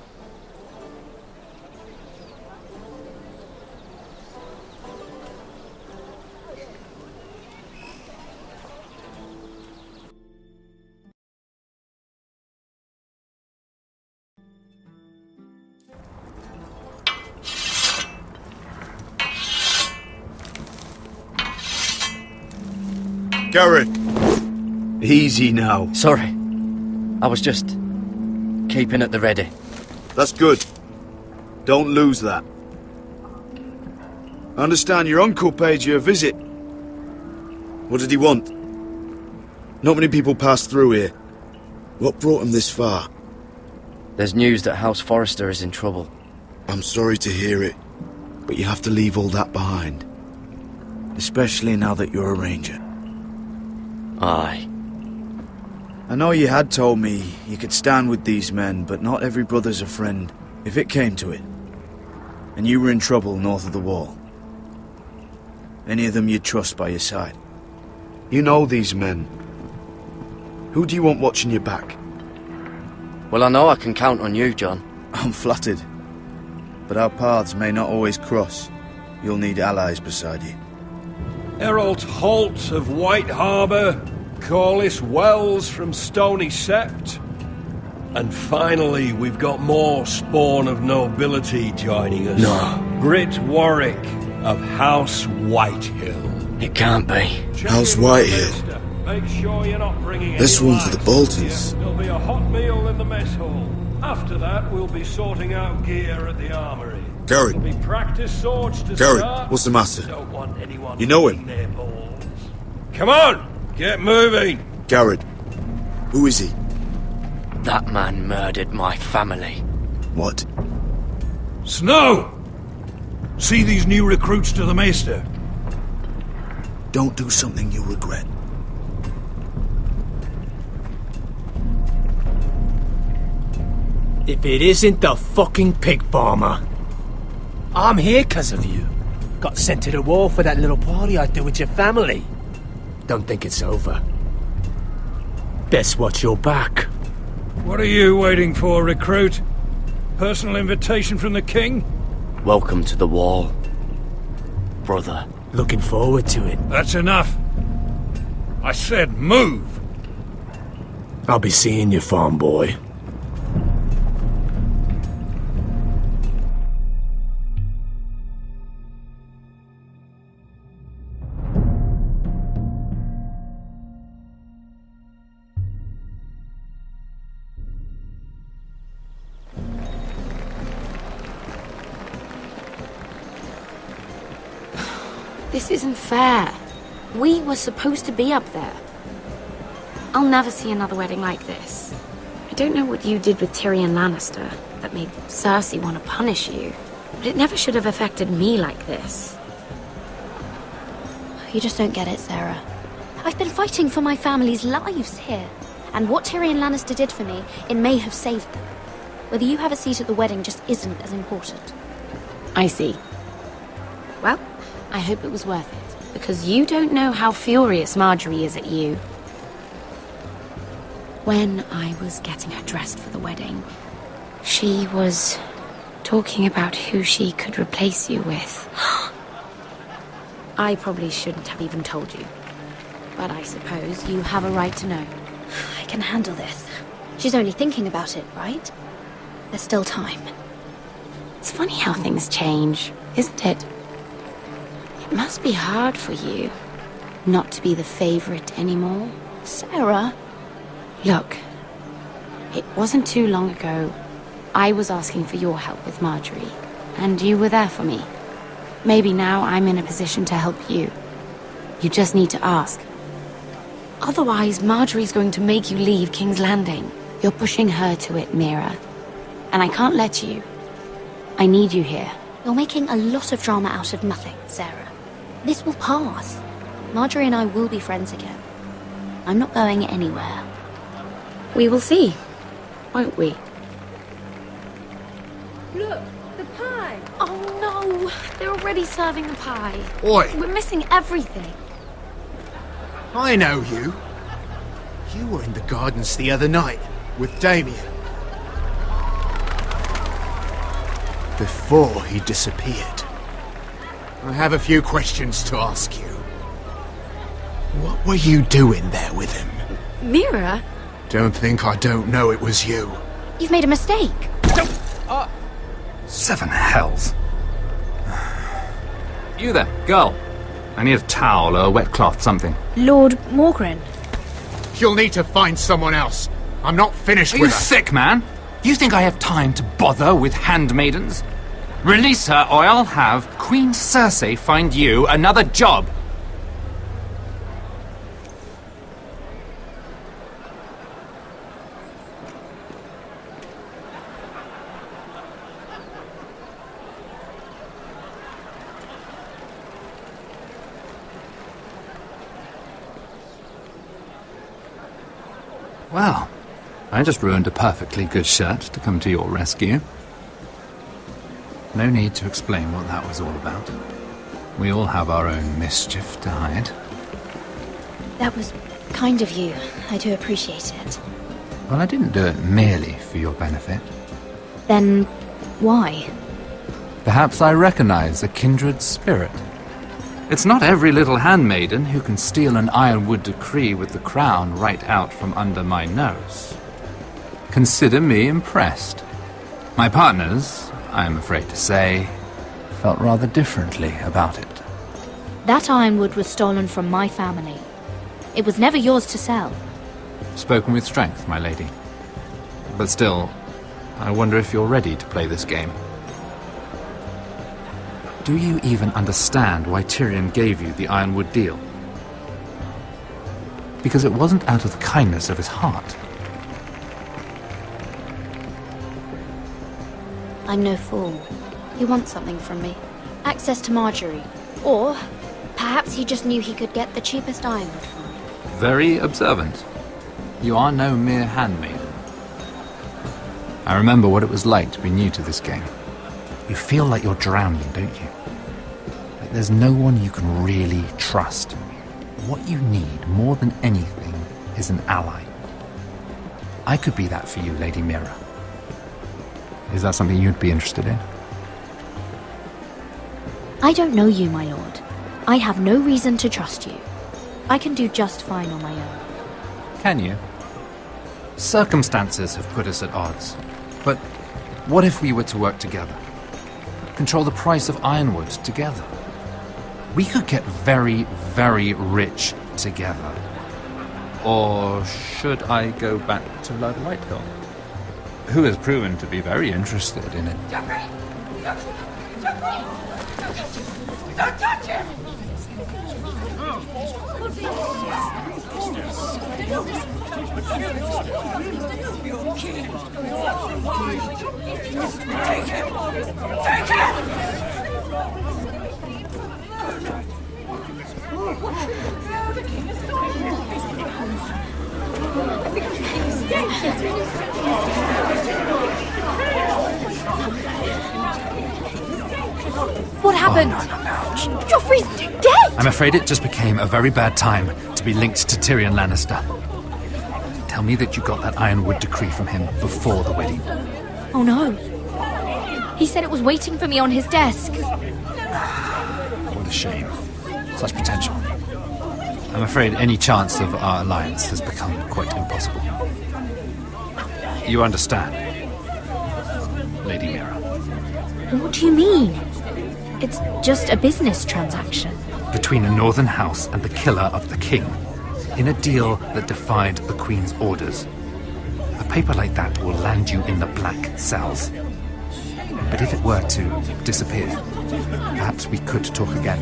Garrett! Easy now. Sorry. I was just keeping at the ready. That's good. Don't lose that. I understand your uncle paid you a visit. What did he want? Not many people pass through here. What brought him this far? There's news that House Forrester is in trouble. I'm sorry to hear it, but you have to leave all that behind. Especially now that you're a ranger. Aye. I know you had told me you could stand with these men, but not every brother's a friend, if it came to it. And you were in trouble north of the wall. Any of them you'd trust by your side? You know these men. Who do you want watching your back? Well, I know I can count on you, John. I'm flattered. But our paths may not always cross. You'll need allies beside you. Errol Holt of White Harbour, Corliss Wells from Stony Sept. And finally, we've got more spawn of nobility joining us. No. Britt Warwick of House Whitehill. It can't be. House Whitehill? Make sure you're not bringing This any one's for the lads. Boltons. There'll be a hot meal in the mess hall. After that, we'll be sorting out gear at the armory. Garrett. There'll be practice swords to Garrett, start. what's the matter? Don't want anyone You know him? their balls. Come on, get moving. Garrett. Who is he? That man murdered my family. What? Snow! See these new recruits to the Maester? Don't do something you'll regret. If it isn't the fucking pig farmer. I'm here 'cause of you. Got sent to the war for that little party I do with your family. Don't think it's over. Best watch your back. What are you waiting for, recruit? Personal invitation from the king? Welcome to the wall, brother. Looking forward to it. That's enough. I said move. I'll be seeing you, farm boy. This isn't fair. We were supposed to be up there. I'll never see another wedding like this. I don't know what you did with Tyrion Lannister that made Cersei want to punish you, but it never should have affected me like this. You just don't get it, Sarah. I've been fighting for my family's lives here. And what Tyrion Lannister did for me, it may have saved them. Whether you have a seat at the wedding just isn't as important. I see. Well, I hope it was worth it, because you don't know how furious Marjorie is at you. When I was getting her dressed for the wedding, she was talking about who she could replace you with. I probably shouldn't have even told you, but I suppose you have a right to know. I can handle this. She's only thinking about it, right? There's still time. It's funny how things change, isn't it? It must be hard for you not to be the favorite anymore. Sarah? Look, it wasn't too long ago I was asking for your help with Marjorie, and you were there for me. Maybe now I'm in a position to help you. You just need to ask. Otherwise, Marjorie's going to make you leave King's Landing. You're pushing her to it, Mira. And I can't let you. I need you here. You're making a lot of drama out of nothing, Sarah. This will pass. Marjorie and I will be friends again. I'm not going anywhere. We will see, won't we? Look, the pie! Oh no! They're already serving the pie. Oi! We're missing everything. I know you. You were in the gardens the other night with Damien. Before he disappeared. I have a few questions to ask you. What were you doing there with him? Mira? Don't think I don't know it was you. You've made a mistake. Seven hells. You there, girl. I need a towel or a wet cloth, something. Lord Morgren. You'll need to find someone else. I'm not finished Are with you her. sick, man? You think I have time to bother with handmaidens? Release her, or I'll have Queen Cersei find you another job. Well, I just ruined a perfectly good shirt to come to your rescue. No need to explain what that was all about. We all have our own mischief to hide. That was kind of you. I do appreciate it. Well, I didn't do it merely for your benefit. Then, why? Perhaps I recognize a kindred spirit. It's not every little handmaiden who can steal an ironwood decree with the crown right out from under my nose. Consider me impressed. My partners, I am afraid to say, felt rather differently about it. That ironwood was stolen from my family. It was never yours to sell. Spoken with strength, my lady. But still, I wonder if you're ready to play this game. Do you even understand why Tyrion gave you the ironwood deal? Because it wasn't out of the kindness of his heart. I'm no fool. He wants something from me. Access to Marjorie. Or perhaps he just knew he could get the cheapest ironwood from me. Very observant. You are no mere handmaiden. I remember what it was like to be new to this game. You feel like you're drowning, don't you? Like there's no one you can really trust. What you need, more than anything, is an ally. I could be that for you, Lady Mira. Is that something you'd be interested in? I don't know you, my lord. I have no reason to trust you. I can do just fine on my own. Can you? Circumstances have put us at odds. But what if we were to work together? Control the price of ironwood together? We could get very, very rich together. Or should I go back to Lord Whitehill, who has proven to be very interested in it? Don't touch him! Take him! Take him! What happened? Oh, no. Joffrey's dead! I'm afraid it just became a very bad time to be linked to Tyrion Lannister. Tell me that you got that ironwood decree from him before the wedding. Oh no. He said it was waiting for me on his desk. What a shame. Such potential. I'm afraid any chance of our alliance has become quite impossible. You understand, Lady Mira? What do you mean? It's just a business transaction. Between a northern house and the killer of the king, in a deal that defied the Queen's orders. A paper like that will land you in the black cells. But if it were to disappear, perhaps we could talk again.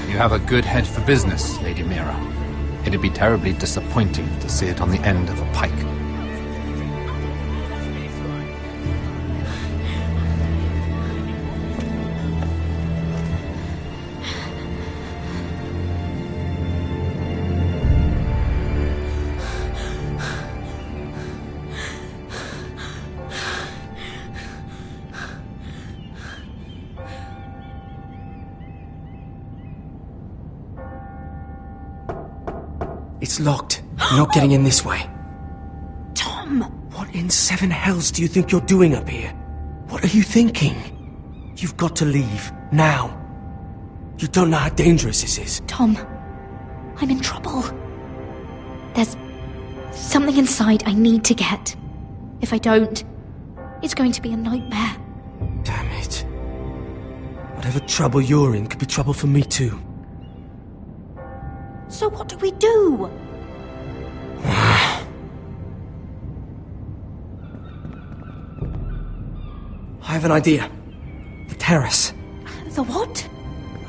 You have a good head for business, Lady Mira. It'd be terribly disappointing to see it on the end of a pike. It's locked. You're not getting in this way. Tom! What in seven hells do you think you're doing up here? What are you thinking? You've got to leave. Now. You don't know how dangerous this is. Tom, I'm in trouble. There's something inside I need to get. If I don't, it's going to be a nightmare. Damn it. Whatever trouble you're in could be trouble for me too. So what do we do? I have an idea. The terrace. The what?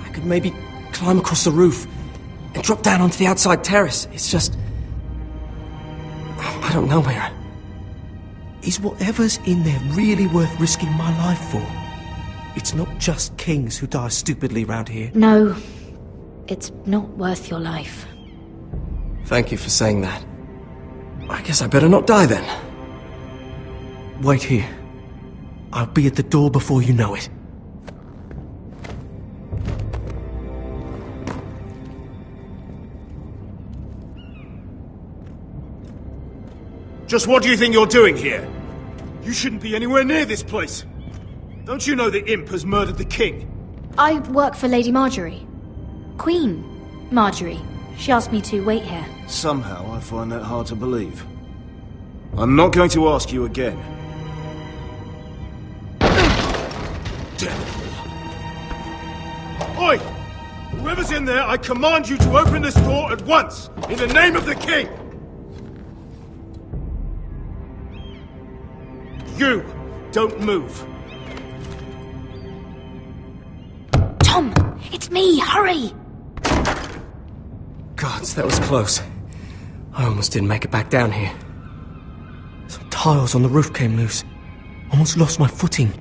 I could maybe climb across the roof and drop down onto the outside terrace. It's just... I don't know, Mira. Is whatever's in there really worth risking my life for? It's not just kings who die stupidly round here. No. It's not worth your life. Thank you for saying that. I guess I better not die then. Wait here. I'll be at the door before you know it. Just what do you think you're doing here? You shouldn't be anywhere near this place. Don't you know the imp has murdered the king? I work for Lady Marjorie. Queen Marjorie. She asked me to wait here. Somehow I find that hard to believe. I'm not going to ask you again. Oi! Whoever's in there, I command you to open this door at once! In the name of the king! You! Don't move! Tom! It's me! Hurry! Gods, that was close. I almost didn't make it back down here. Some tiles on the roof came loose. Almost lost my footing.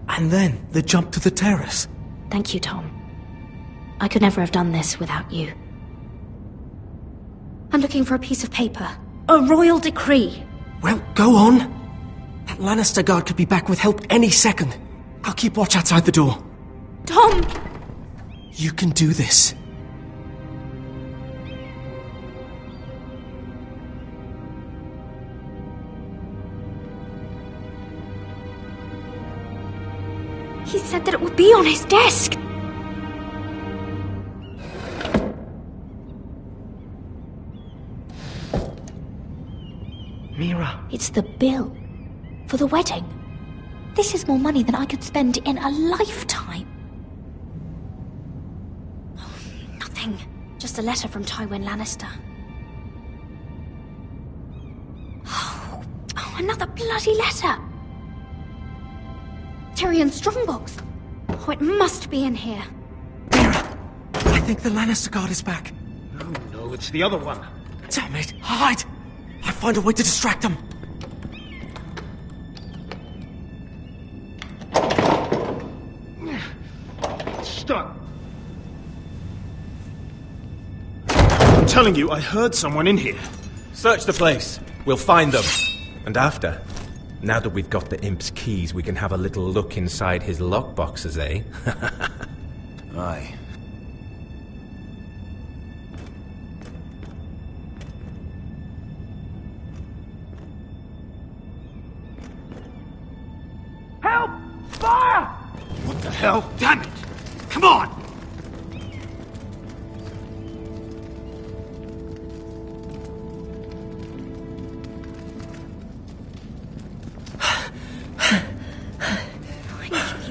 And then the jump to the terrace. Thank you, Tom. I could never have done this without you. I'm looking for a piece of paper. A royal decree. Well, go on. That Lannister guard could be back with help any second. I'll keep watch outside the door. Tom! You can do this. He said that it would be on his desk. Mira. It's the bill for the wedding. This is more money than I could spend in a lifetime. Oh, nothing. Just a letter from Tywin Lannister. Oh, another bloody letter. Tyrion's strongbox. Oh, it must be in here. Mira, I think the Lannister guard is back. No, it's the other one. Damn it, hide! I'll find a way to distract them. Stuck. I'm telling you, I heard someone in here. Search the place. We'll find them. And after, now that we've got the imp's keys, we can have a little look inside his lockboxes, eh? Aye. Help! Fire! What the hell? Damn it! Come on!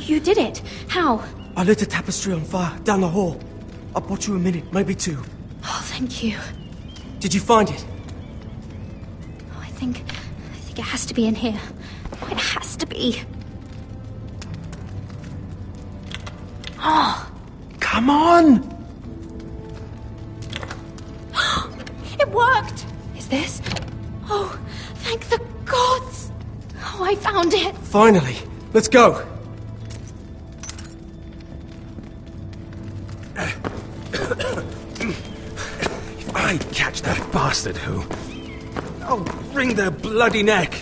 You did it. How? I lit a tapestry on fire down the hall. I bought you a minute, maybe two. Oh, thank you. Did you find it? Oh, I think it has to be in here. Oh, it has to be. Oh. Come on! It worked! Is this? Oh, thank the gods! Oh, I found it! Finally! Let's go! If I catch that bastard who... I'll wring their bloody neck!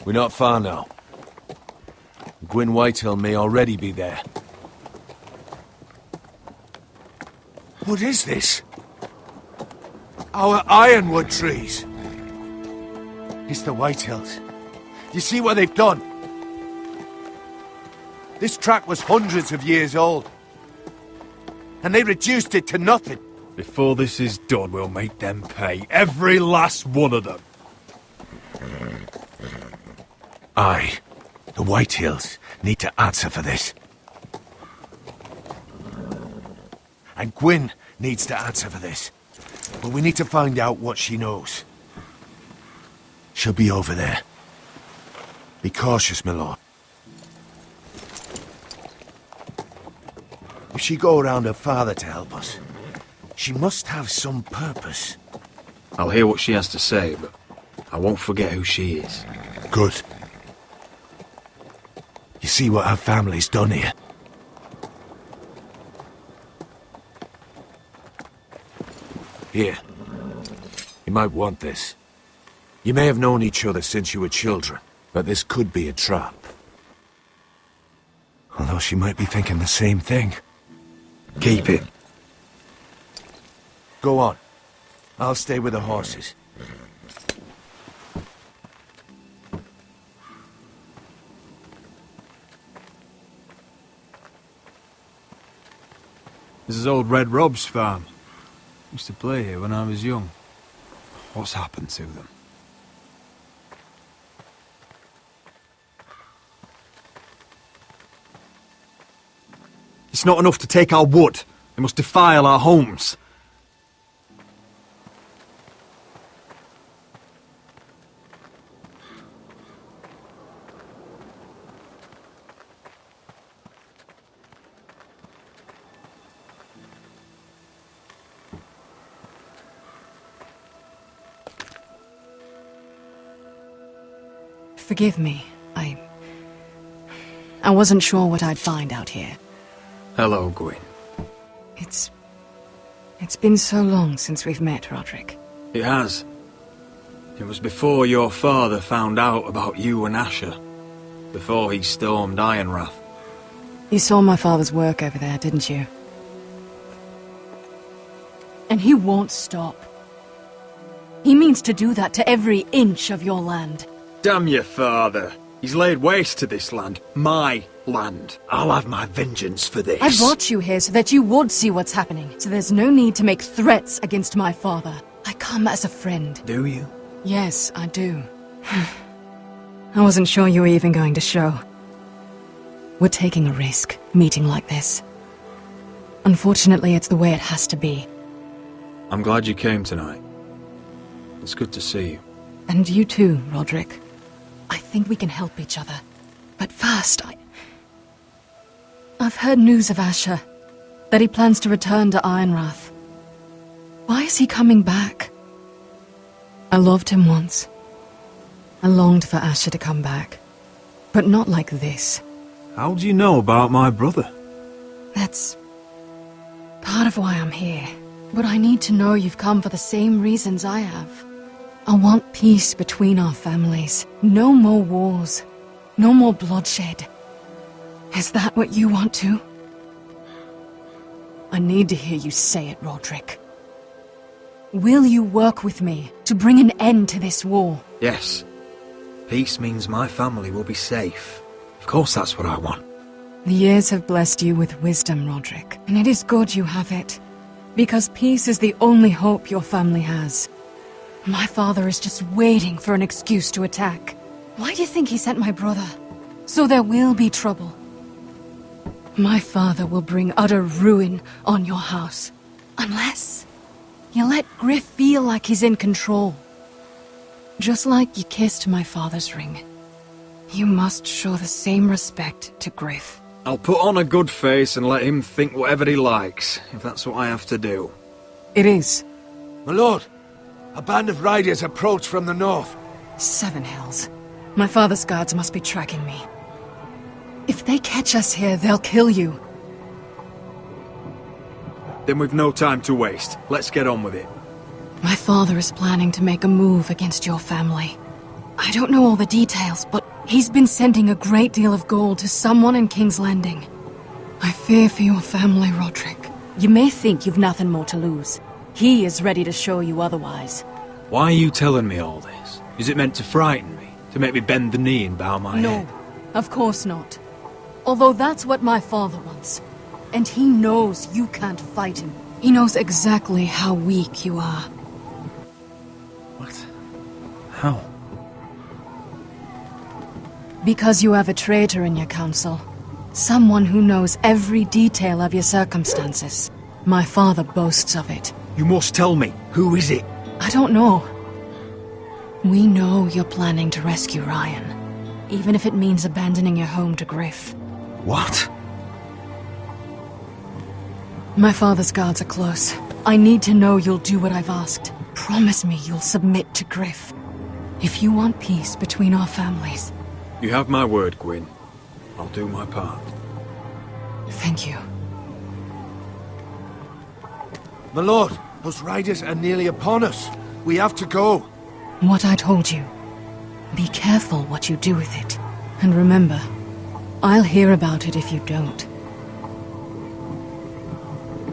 We're not far now. Gwyn Whitehill may already be there. What is this? Our ironwood trees. It's the Whitehills. You see what they've done? This track was hundreds of years old. And they reduced it to nothing. Before this is done, we'll make them pay. Every last one of them. Aye. The Whitehills need to answer for this. And Gwyn needs to answer for this. But we need to find out what she knows. She'll be over there. Be cautious, my lord. If she go around her father to help us, she must have some purpose. I'll hear what she has to say, but I won't forget who she is. Good. You see what our family's done here? Here. You might want this. You may have known each other since you were children, but this could be a trap. Although she might be thinking the same thing. Keep it. Go on. I'll stay with the horses. This is old Red Rob's farm. Used to play here when I was young. What's happened to them? It's not enough to take our wood. They must defile our homes. Forgive me. I wasn't sure what I'd find out here. Hello, Gwyn. It's been so long since we've met, Roderick. It has. It was before your father found out about you and Asher. Before he stormed Ironrath. You saw my father's work over there, didn't you? And he won't stop. He means to do that to every inch of your land. Damn your father. He's laid waste to this land. My land. I'll have my vengeance for this. I brought you here so that you would see what's happening. So there's no need to make threats against my father. I come as a friend. Do you? Yes, I do. I wasn't sure you were even going to show. We're taking a risk, meeting like this. Unfortunately, it's the way it has to be. I'm glad you came tonight. It's good to see you. And you too, Roderick. I think we can help each other. But first, I've heard news of Asher. That he plans to return to Ironrath. Why is he coming back? I loved him once. I longed for Asher to come back. But not like this. How do you know about my brother? That's part of why I'm here. But I need to know you've come for the same reasons I have. I want peace between our families. No more wars. No more bloodshed. Is that what you want too? I need to hear you say it, Roderick. Will you work with me to bring an end to this war? Yes. Peace means my family will be safe. Of course that's what I want. The years have blessed you with wisdom, Roderick, and it is good you have it. Because peace is the only hope your family has. My father is just waiting for an excuse to attack. Why do you think he sent my brother? So there will be trouble. My father will bring utter ruin on your house. Unless you let Griff feel like he's in control. Just like you kissed my father's ring. You must show the same respect to Griff. I'll put on a good face and let him think whatever he likes, if that's what I have to do. It is. My lord, a band of riders approach from the north. 7 hells. My father's guards must be tracking me. If they catch us here, they'll kill you. Then we've no time to waste. Let's get on with it. My father is planning to make a move against your family. I don't know all the details, but he's been sending a great deal of gold to someone in King's Landing. I fear for your family, Roderick. You may think you've nothing more to lose. He is ready to show you otherwise. Why are you telling me all this? Is it meant to frighten me? To make me bend the knee and bow my head? No, of course not. Although that's what my father wants. And he knows you can't fight him. He knows exactly how weak you are. What? How? Because you have a traitor in your council. Someone who knows every detail of your circumstances. My father boasts of it. You must tell me. Who is it? I don't know. We know you're planning to rescue Ryan. Even if it means abandoning your home to Griff. What? My father's guards are close. I need to know you'll do what I've asked. Promise me you'll submit to Griff. If you want peace between our families. You have my word, Gwyn. I'll do my part. Thank you. My lord, those riders are nearly upon us. We have to go. What I told you. Be careful what you do with it. And remember, I'll hear about it if you don't.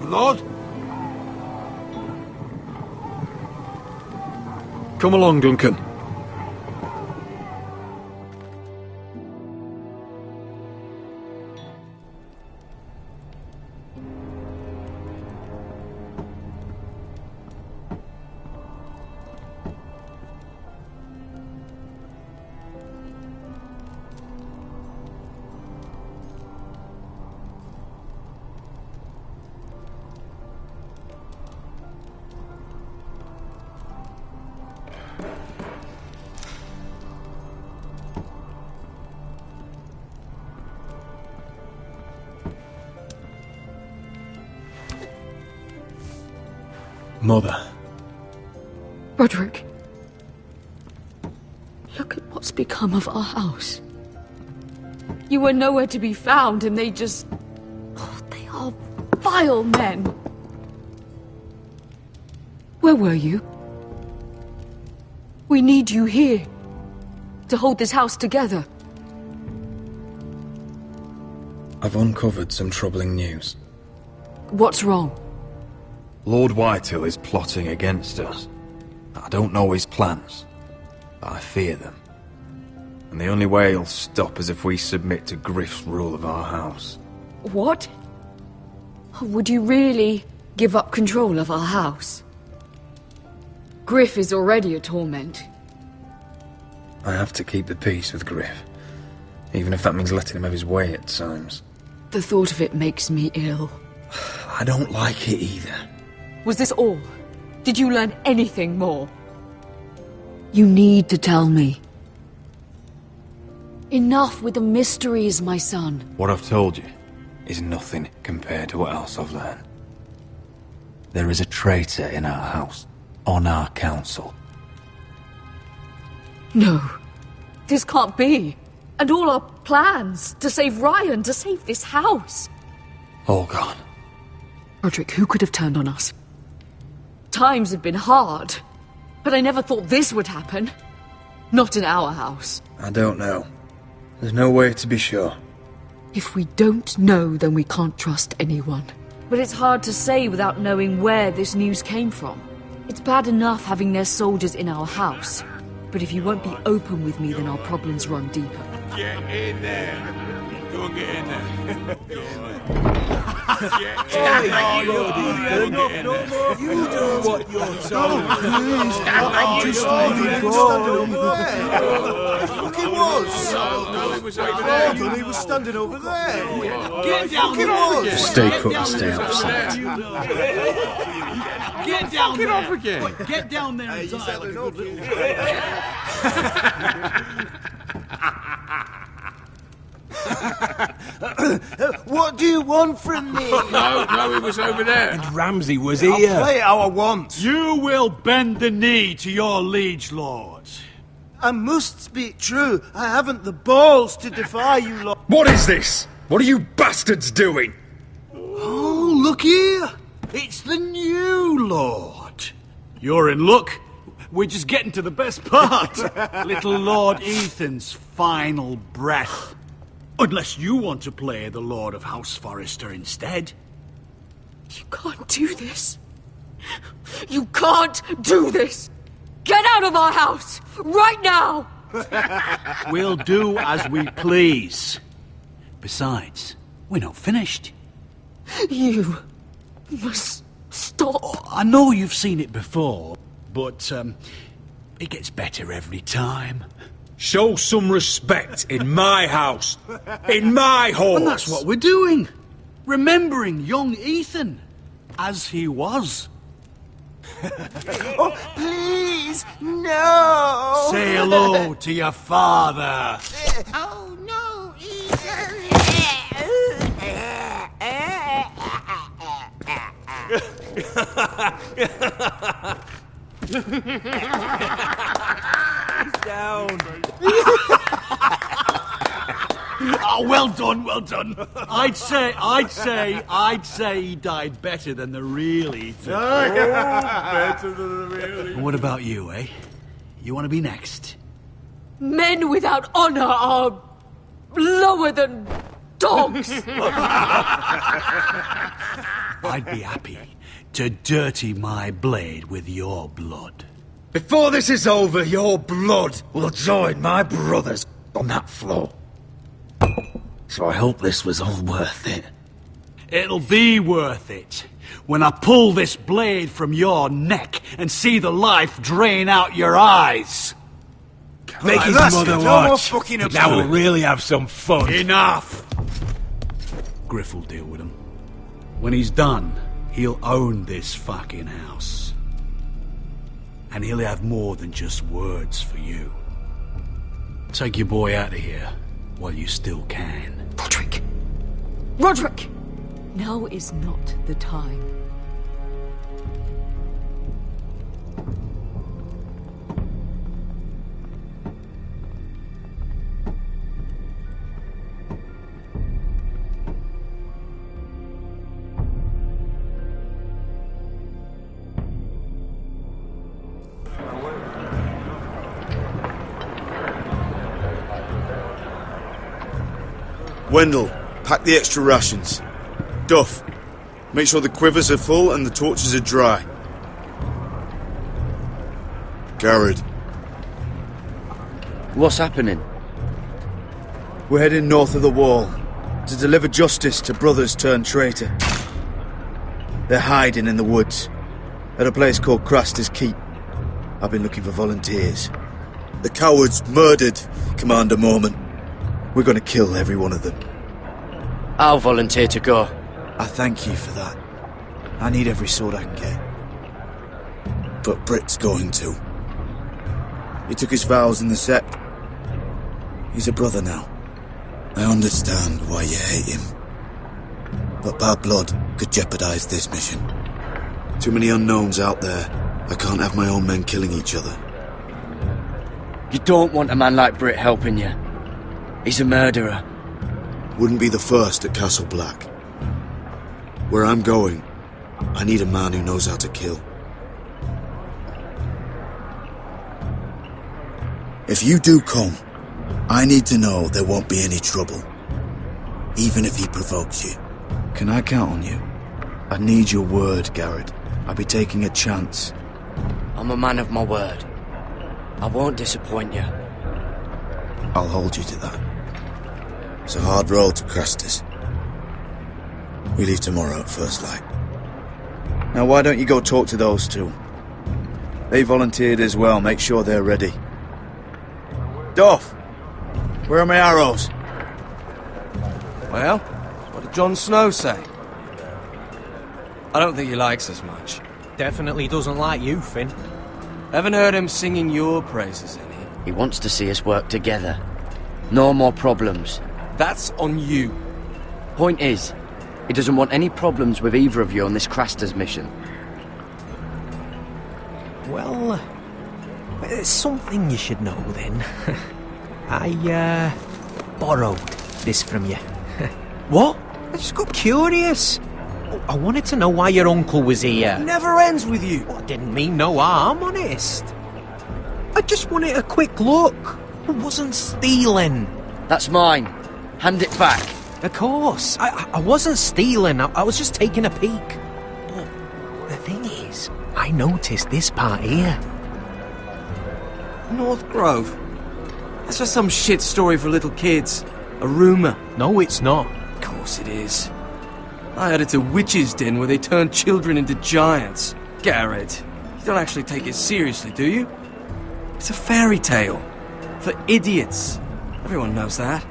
My lord? Come along, Duncan. Mother. Roderick. Look at what's become of our house. You were nowhere to be found, and they just... Oh, they are vile men. Where were you? We need you here. To hold this house together. I've uncovered some troubling news. What's wrong? Lord Whitehill is plotting against us. I don't know his plans, but I fear them. And the only way he'll stop is if we submit to Griff's rule of our house. What? Would you really give up control of our house? Griff is already a torment. I have to keep the peace with Griff, even if that means letting him have his way at times. The thought of it makes me ill. I don't like it either. Was this all? Did you learn anything more? You need to tell me. Enough with the mysteries, my son. What I've told you is nothing compared to what else I've learned. There is a traitor in our house, on our council. No. This can't be. And all our plans to save Ryan, to save this house. All gone. Roderick, who could have turned on us? Times have been hard, but I never thought this would happen. Not in our house. I don't know. There's no way to be sure. If we don't know, then we can't trust anyone. But it's hard to say without knowing where this news came from. It's bad enough having their soldiers in our house. But if you won't be open with me, then our problems run deeper. Get in there. Go get in there. Get in there. You do what you're told. Fucking was. No, it was over there. He was standing over there. Get down there. Stay put and stay outside. Get down there. Off again. Get down there and die like a good little... What do you want from me? No, it was over there. And Ramsay was I'll here. play how I want. You will bend the knee to your liege lord. I must speak true. I haven't the balls to defy you lot. What is this? What are you bastards doing? Oh, look here. It's the new lord. You're in luck. We're just getting to the best part. Little Lord Ethan's final breath. Unless you want to play the Lord of House Forrester instead. You can't do this. You can't do this. Get out of our house, right now! We'll do as we please. Besides, we're not finished. You must stop. I know you've seen it before, but it gets better every time. Show some respect in my house. In my hall. And that's what we're doing. Remembering young Ethan. As he was. Oh, please, no! Say hello to your father. Oh, no, Down. Oh, well done. done, well done. I'd say he died better than the real Ethan. Better than the real And what about you, eh? You want to be next? Men without honor are lower than dogs. I'd be happy to dirty my blade with your blood. Before this is over, your blood will join my brother's on that floor. So I hope this was all worth it. It'll be worth it when I pull this blade from your neck and see the life drain out your eyes. Make his mother watch. Now we'll really have some fun. Enough! Griff will deal with him. When he's done, he'll own this fucking house. And he'll have more than just words for you. Take your boy out of here while you still can. Roderick! Roderick! Now is not the time. Wendell, pack the extra rations. Duff, make sure the quivers are full and the torches are dry. Garrett. What's happening? We're heading north of the wall to deliver justice to brothers turned traitor. They're hiding in the woods at a place called Craster's Keep. I've been looking for volunteers. The cowards murdered Commander Mormon. We're going to kill every one of them. I'll volunteer to go. I thank you for that. I need every sword I can get. But Britt's going to. He took his vows in the Sept. He's a brother now. I understand why you hate him. But bad blood could jeopardize this mission. Too many unknowns out there. I can't have my own men killing each other. You don't want a man like Britt helping you. He's a murderer. Wouldn't be the first at Castle Black. Where I'm going, I need a man who knows how to kill. If you do come, I need to know there won't be any trouble. Even if he provokes you. Can I count on you? I need your word, Garrett. I'll be taking a chance. I'm a man of my word. I won't disappoint you. I'll hold you to that. It's a hard road to Craster's. We leave tomorrow at first light. Now why don't you go talk to those two? They volunteered as well, make sure they're ready. Duff! Where are my arrows? Well, what did Jon Snow say? I don't think he likes us much. Definitely doesn't like you, Finn. Haven't heard him singing your praises any. He wants to see us work together. No more problems. That's on you. Point is, he doesn't want any problems with either of you on this Craster's mission. Well, there's something you should know then. I borrowed this from you. What? I just got curious. I wanted to know why your uncle was here. Never ends with you. I didn't mean no harm, honest. I just wanted a quick look. I wasn't stealing. That's mine. Hand it back. Of course. I wasn't stealing. I was just taking a peek. But the thing is, I noticed this part here. North Grove? That's just some shit story for little kids. A rumour. No, it's not. Of course it is. I heard it's a witch's den where they turn children into giants. Garrett, you don't actually take it seriously, do you? It's a fairy tale. For idiots. Everyone knows that.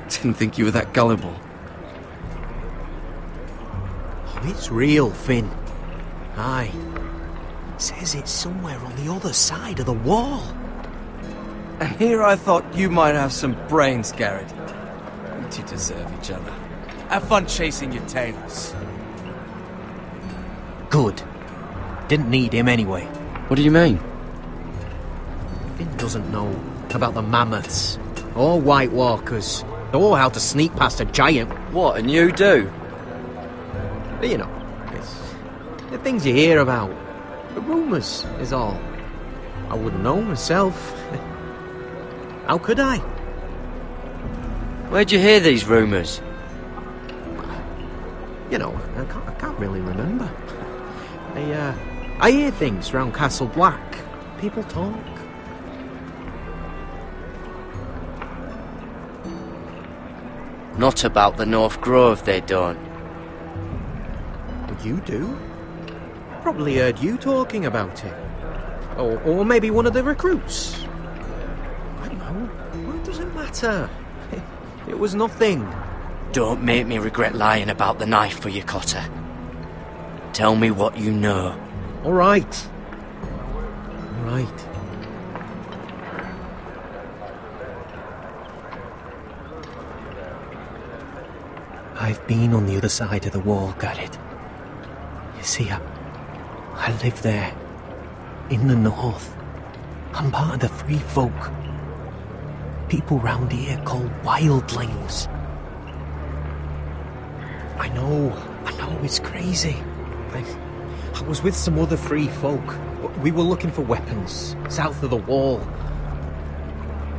Didn't think you were that gullible. Oh, it's real, Finn. Aye. Says it's somewhere on the other side of the wall. And here I thought you might have some brains, Garrett. You two deserve each other. Have fun chasing your tails. Good. Didn't need him anyway. What do you mean? Finn doesn't know about the mammoths or White Walkers. or how to sneak past a giant. What, and you do? But you know, it's the things you hear about. The rumours is all. I wouldn't know myself. How could I? Where'd you hear these rumours? You know, I can't really remember. I hear things round Castle Black. People talk. Not about the North Grove, they don't. But you do? Probably heard you talking about it. Or maybe one of the recruits. I don't know. Well, it doesn't matter. It was nothing. Don't make me regret lying about the knife for you, Cotter. Tell me what you know. All right. All right. I've been on the other side of the wall, Garrett. You see, I live there. In the north. I'm part of the free folk. People round here called wildlings. I know, it's crazy. I was with some other free folk. We were looking for weapons, south of the wall.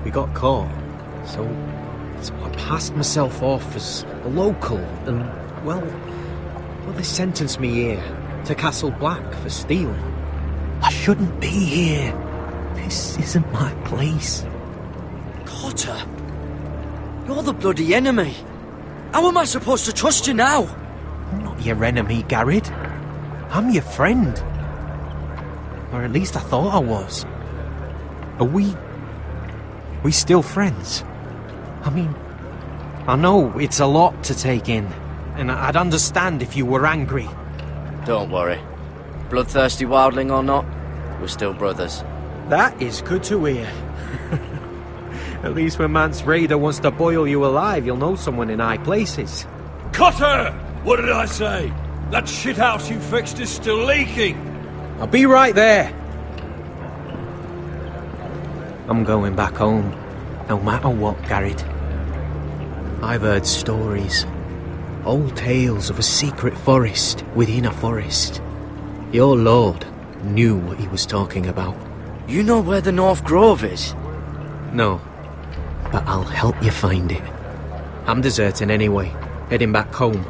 We got caught, so I passed myself off as a local, and, well, they sentenced me here, to Castle Black, for stealing. I shouldn't be here. This isn't my place. Cotter, you're the bloody enemy. How am I supposed to trust you now? I'm not your enemy, Garrett. I'm your friend. Or at least I thought I was. Are we still friends? I mean, I know it's a lot to take in, and I'd understand if you were angry. Don't worry. Bloodthirsty wildling or not, we're still brothers. That is good to hear. At least when Mance Raider wants to boil you alive, you'll know someone in high places. Cotter! What did I say? That shithouse you fixed is still leaking! I'll be right there. I'm going back home, no matter what, Garrett. I've heard stories. Old tales of a secret forest within a forest. Your lord knew what he was talking about. You know where the North Grove is? No, but I'll help you find it. I'm deserting anyway, heading back home.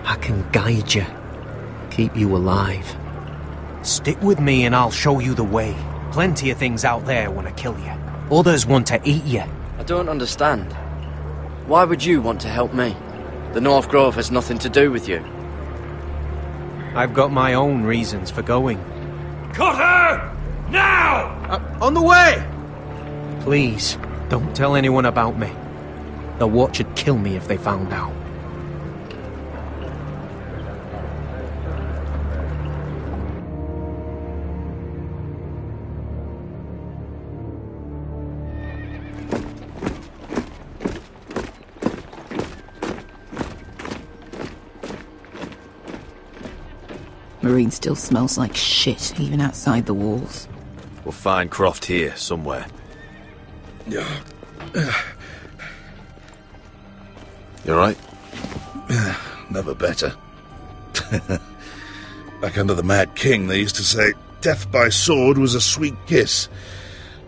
I can guide you, keep you alive. Stick with me and I'll show you the way. Plenty of things out there want to kill you. Others want to eat you. I don't understand. Why would you want to help me? The North Grove has nothing to do with you. I've got my own reasons for going. Cotter! Now! On the way! Please, don't tell anyone about me. The Watch would kill me if they found out. Marine still smells like shit, even outside the walls. We'll find Croft here, somewhere. You alright? Never better. Back under the Mad King, they used to say, death by sword was a sweet kiss,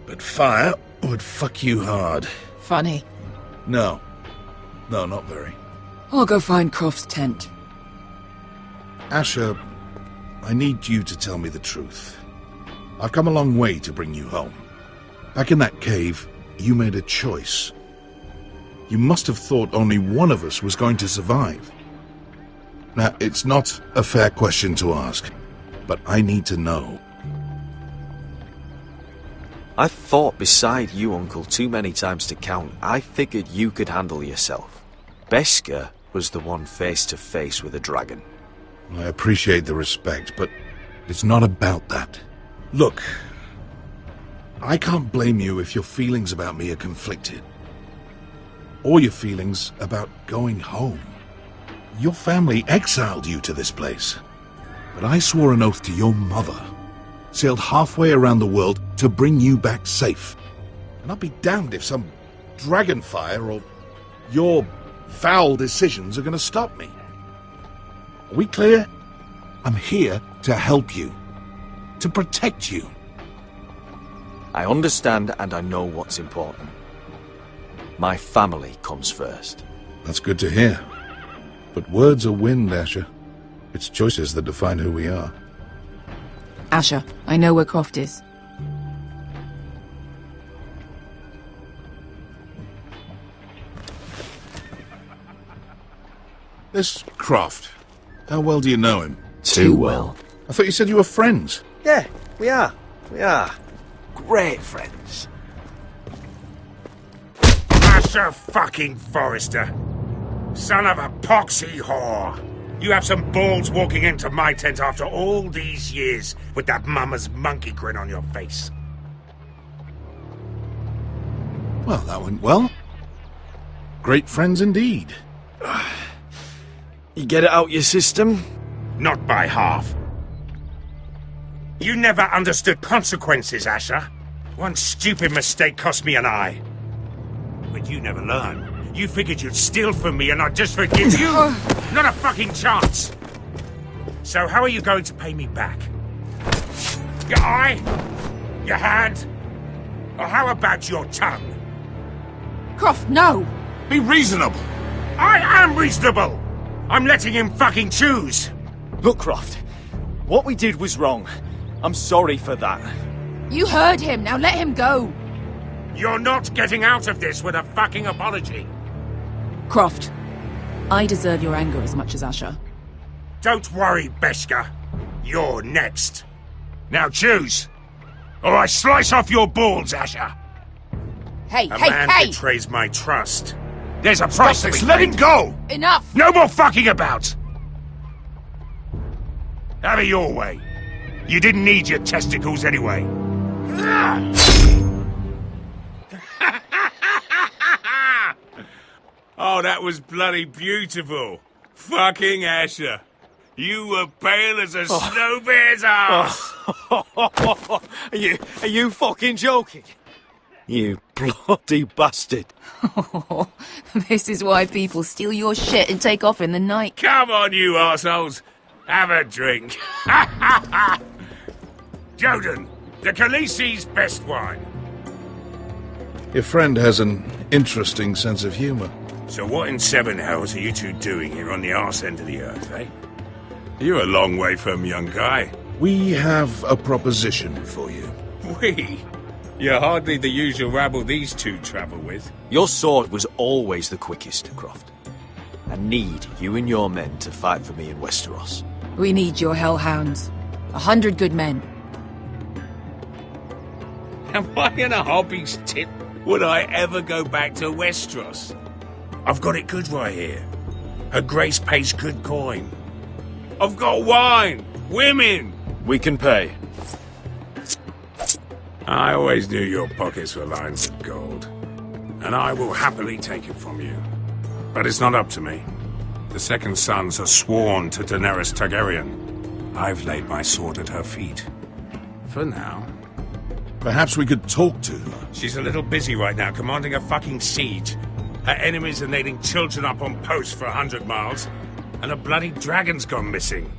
but fire would fuck you hard. Funny. No, not very. I'll go find Croft's tent. Asher, I need you to tell me the truth. I've come a long way to bring you home. Back in that cave, you made a choice. You must have thought only one of us was going to survive. Now, it's not a fair question to ask, but I need to know. I've fought beside you, Uncle, too many times to count. I figured you could handle yourself. Beskar was the one face to face with a dragon. I appreciate the respect, but it's not about that. Look, I can't blame you if your feelings about me are conflicted. Or your feelings about going home. Your family exiled you to this place. But I swore an oath to your mother. Sailed halfway around the world to bring you back safe. And I'll be damned if some dragonfire or your foul decisions are going to stop me. Are we clear? I'm here to help you. To protect you. I understand and I know what's important. My family comes first. That's good to hear. But words are wind, Asher. It's choices that define who we are. Asher, I know where Croft is. This Croft, how well do you know him? Too well. I thought you said you were friends. Yeah, we are. We are. Great friends. Asher fucking Forrester. Son of a poxy whore. You have some balls walking into my tent after all these years with that mama's monkey grin on your face. Well, that went well. Great friends indeed. You get it out your system? Not by half. You never understood consequences, Asher. One stupid mistake cost me an eye. But you never learn. You figured you'd steal from me and I'd just forgive you? Not a fucking chance! So how are you going to pay me back? Your eye? Your hand? Or how about your tongue? Croft, no! Be reasonable! I am reasonable! I'm letting him fucking choose! Look, Croft. What we did was wrong. I'm sorry for that. You heard him, now let him go! You're not getting out of this with a fucking apology! Croft, I deserve your anger as much as Asher. Don't worry, Beskha. You're next. Now choose, or I slice off your balls, Asher. Hey, A hey, man hey! betrays my trust. There's a price to be Let him paid. go! Enough! No more fucking about! Have it your way. You didn't need your testicles anyway. Oh, that was bloody beautiful. Fucking Asher. You were pale as a snow bear's ass. Are you fucking joking? You bloody bastard. This is why people steal your shit and take off in the night. Come on, you arseholes. Have a drink. Joden, the Khaleesi's best wine. Your friend has an interesting sense of humor. So what in seven hells are you two doing here on the arse end of the earth, eh? You're a long way from, young guy. We have a proposition for you. We? You're hardly the usual rabble these two travel with. Your sword was always the quickest, Croft. I need you and your men to fight for me in Westeros. We need your hellhounds. 100 good men. Am I in a hobby's tip? Would I ever go back to Westeros? I've got it good right here. Her Grace pays good coin. I've got wine, women. We can pay. I always knew your pockets were lined with gold, and I will happily take it from you. But it's not up to me. The Second Sons are sworn to Daenerys Targaryen. I've laid my sword at her feet. For now. Perhaps we could talk to her. She's a little busy right now, commanding a fucking siege. Her enemies are nailing children up on posts for 100 miles, and a bloody dragon's gone missing.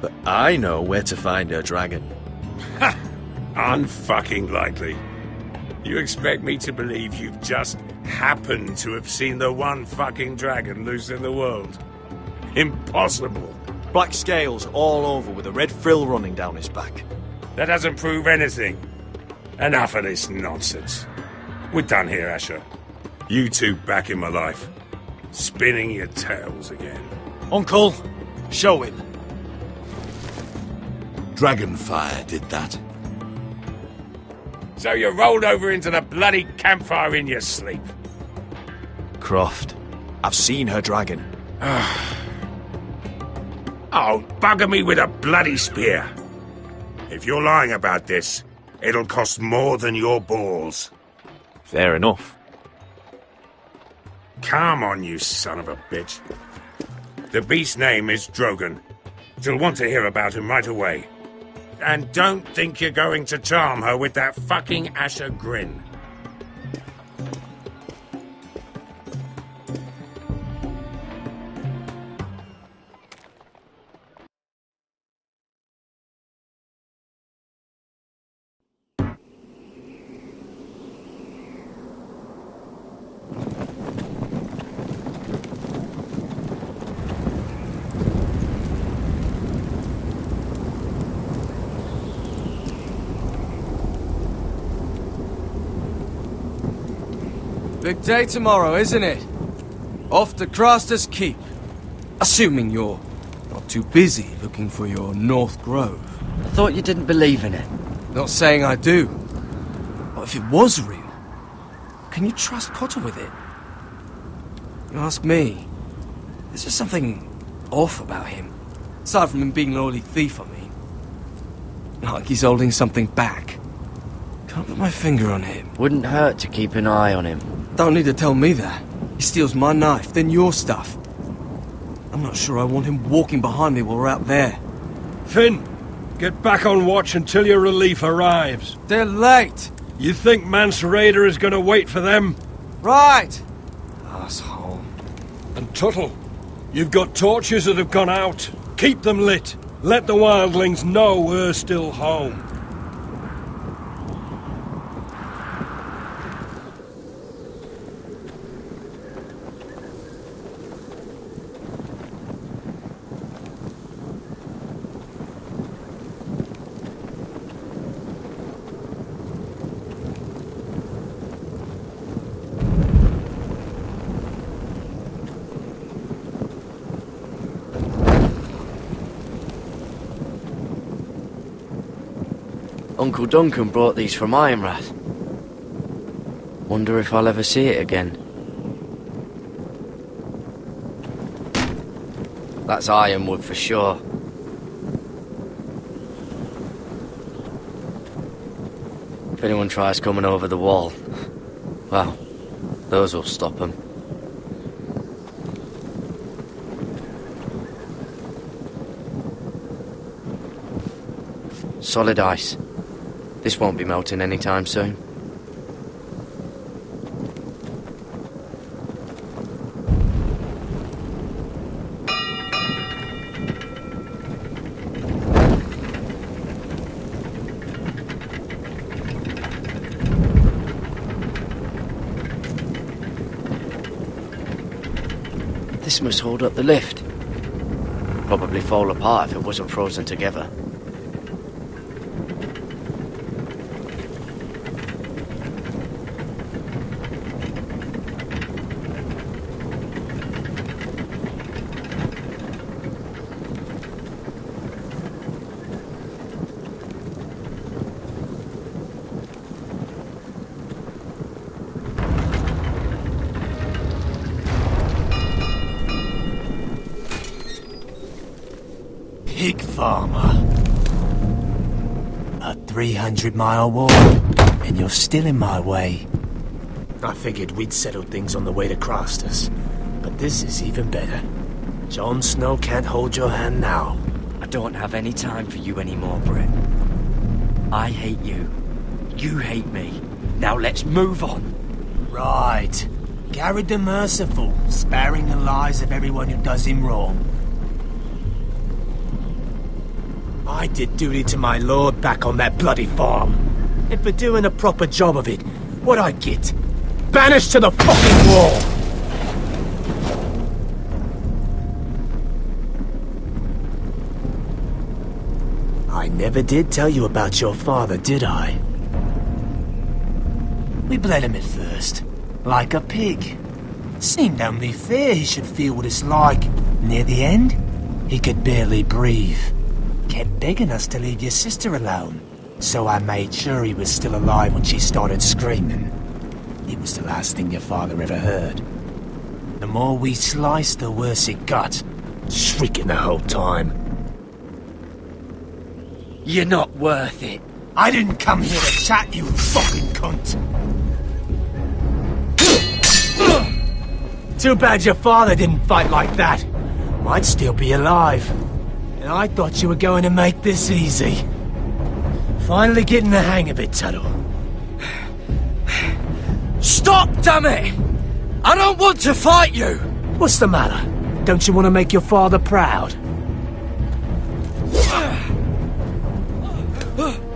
But I know where to find her dragon. Ha! Unfucking likely. You expect me to believe you've just happened to have seen the one fucking dragon loose in the world? Impossible. Black scales all over with a red frill running down his back. That doesn't prove anything. Enough of this nonsense. We're done here, Asher. You two back in my life. Spinning your tales again. Uncle, show him. Dragonfire did that. So you rolled over into the bloody campfire in your sleep. Croft, I've seen her dragon. Oh, bugger me with a bloody spear. If you're lying about this, it'll cost more than your balls. Fair enough. Come on, you son of a bitch. The beast's name is Drogon. She'll want to hear about him right away. And don't think you're going to charm her with that fucking Asher grin. Big day tomorrow, isn't it? Off to Craster's Keep. Assuming you're not too busy looking for your North Grove. I thought you didn't believe in it. Not saying I do. But if it was real, can you trust Cotter with it? You ask me, there's just something off about him. Aside from him being an oily thief, I mean. Like he's holding something back. Can't put my finger on him. Wouldn't hurt to keep an eye on him. Don't need to tell me that. He steals my knife, then your stuff. I'm not sure I want him walking behind me while we're out there. Finn, get back on watch until your relief arrives. They're late. You think Mance Raider is going to wait for them? Right. Asshole. And Tuttle, you've got torches that have gone out. Keep them lit. Let the wildlings know we're still home. Uncle Duncan brought these from Ironrath. Wonder if I'll ever see it again. That's ironwood for sure. If anyone tries coming over the wall, well, those will stop them. Solid ice. This won't be melting anytime soon. This must hold up the lift. Probably fall apart if it wasn't frozen together. Pig farmer. A 300-mile walk, and you're still in my way. I figured we'd settle things on the way to Craster's, but this is even better. Jon Snow can't hold your hand now. I don't have any time for you anymore, Brett. I hate you. You hate me. Now let's move on. Right. Garrett the Merciful, sparing the lives of everyone who does him wrong. I did duty to my lord back on that bloody farm. And for doing a proper job of it, what'd I get? Banished to the fucking wall! I never did tell you about your father, did I? We bled him at first, like a pig. Seemed only fair he should feel what it's like. Near the end, he could barely breathe. Kept begging us to leave your sister alone, so I made sure he was still alive when she started screaming. It was the last thing your father ever heard. The more we sliced, the worse it got. Shrieking the whole time. You're not worth it. I didn't come here to chat, you fucking cunt. Too bad your father didn't fight like that. Might still be alive. And I thought you were going to make this easy. Finally getting the hang of it, Tuttle. Stop, damn it! I don't want to fight you! What's the matter? Don't you want to make your father proud?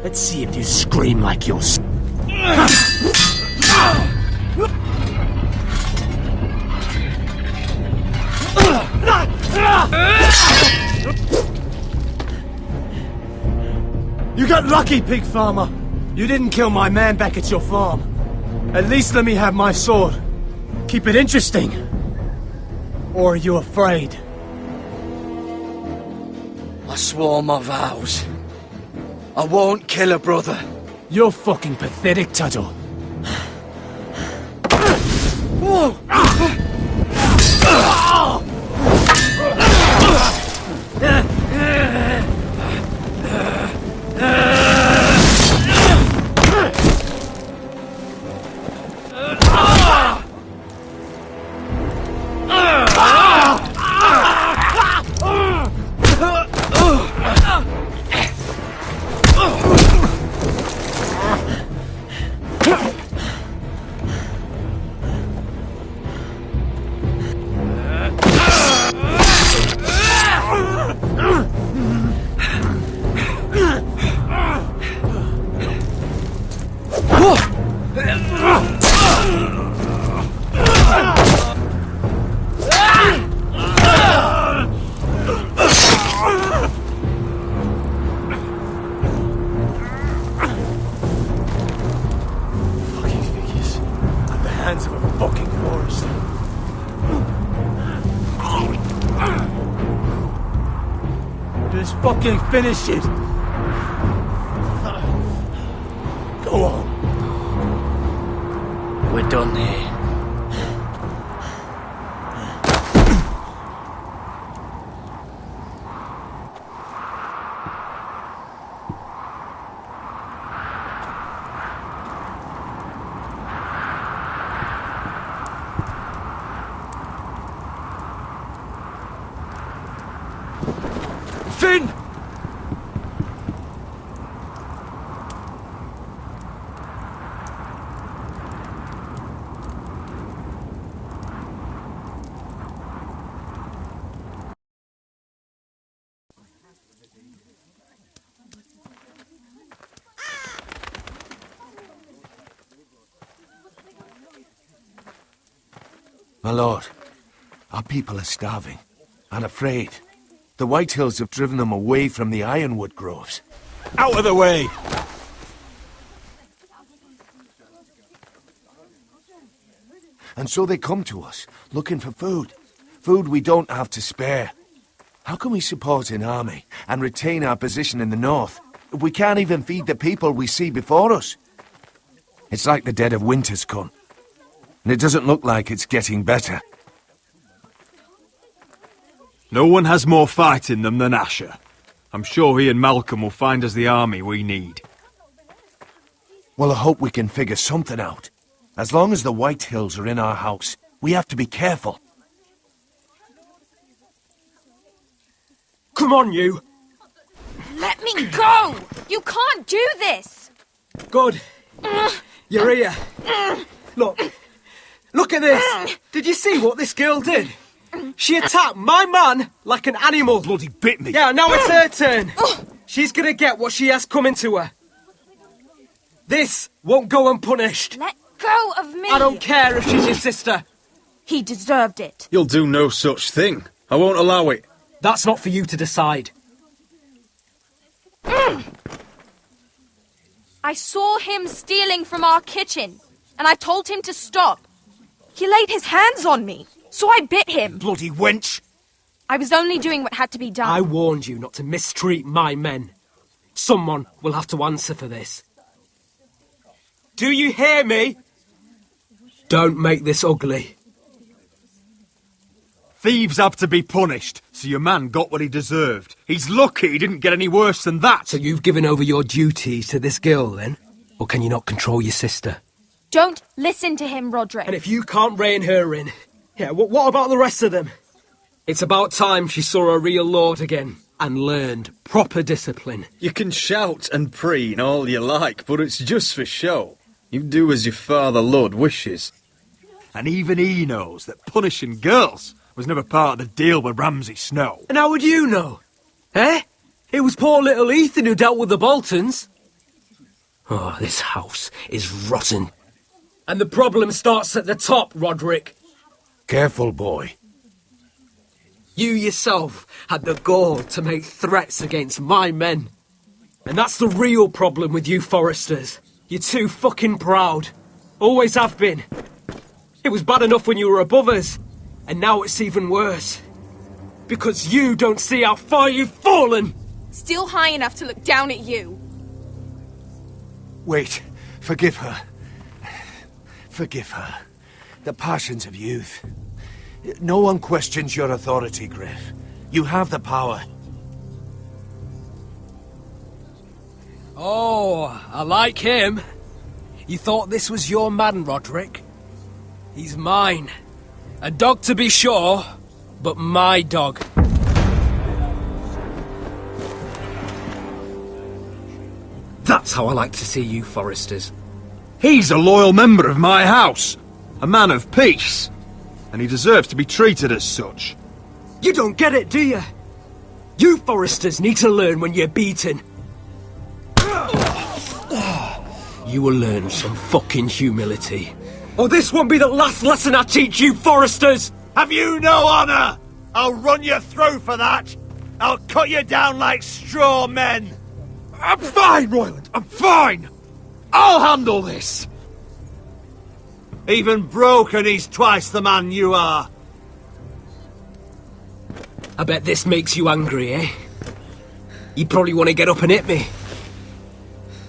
Let's see if you scream like you're... You got lucky, pig farmer. You didn't kill my man back at your farm. At least let me have my sword. Keep it interesting. Or are you afraid? I swore my vows. I won't kill a brother. You're fucking pathetic, Tuttle. Fucking finish it! Go on. We're done here. Finn! My lord, our people are starving and afraid. The Whitehills have driven them away from the ironwood groves. Out of the way! And so they come to us, looking for food. Food we don't have to spare. How can we support an army and retain our position in the north if we can't even feed the people we see before us? It's like the dead of winter's come. And it doesn't look like it's getting better. No one has more fight in them than Asher. I'm sure he and Malcolm will find us the army we need. Well, I hope we can figure something out. As long as the Whitehills are in our house, we have to be careful. Come on, you! Let me go! You can't do this! Good. You're here. Look at this! Did you see what this girl did? She attacked my man like an animal. Bloody bit me. Yeah, now it's her turn. She's gonna get what she has coming to her. This won't go unpunished. Let go of me! I don't care if she's your sister. He deserved it. You'll do no such thing. I won't allow it. That's not for you to decide. I saw him stealing from our kitchen, and I told him to stop. He laid his hands on me, so I bit him. Bloody wench! I was only doing what had to be done. I warned you not to mistreat my men. Someone will have to answer for this. Do you hear me? Don't make this ugly. Thieves have to be punished, so your man got what he deserved. He's lucky he didn't get any worse than that. So you've given over your duties to this girl, then? Or can you not control your sister? Don't listen to him, Roderick. And if you can't rein her in, yeah, what about the rest of them? It's about time she saw a real lord again and learned proper discipline. You can shout and preen all you like, but it's just for show. You do as your father Lord wishes. And even he knows that punishing girls was never part of the deal with Ramsay Snow. And how would you know? Eh? It was poor little Ethan who dealt with the Boltons. Oh, this house is rotten. And the problem starts at the top, Roderick. Careful, boy. You yourself had the gall to make threats against my men. And that's the real problem with you Foresters. You're too fucking proud. Always have been. It was bad enough when you were above us, and now it's even worse. Because you don't see how far you've fallen! Still high enough to look down at you. Wait, forgive her. Forgive her. The passions of youth. No one questions your authority, Griff. You have the power. Oh, I like him. You thought this was your man, Roderick? He's mine. A dog to be sure, but my dog. That's how I like to see you, Foresters. He's a loyal member of my house. A man of peace. And he deserves to be treated as such. You don't get it, do you? You Foresters need to learn when you're beaten. You will learn some fucking humility. Or this won't be the last lesson I teach you, Foresters! Have you no honor? I'll run you through for that. I'll cut you down like straw men. I'm fine, Royland. I'm fine. I'll handle this. Even broken, he's twice the man you are. I bet this makes you angry, eh? You probably want to get up and hit me.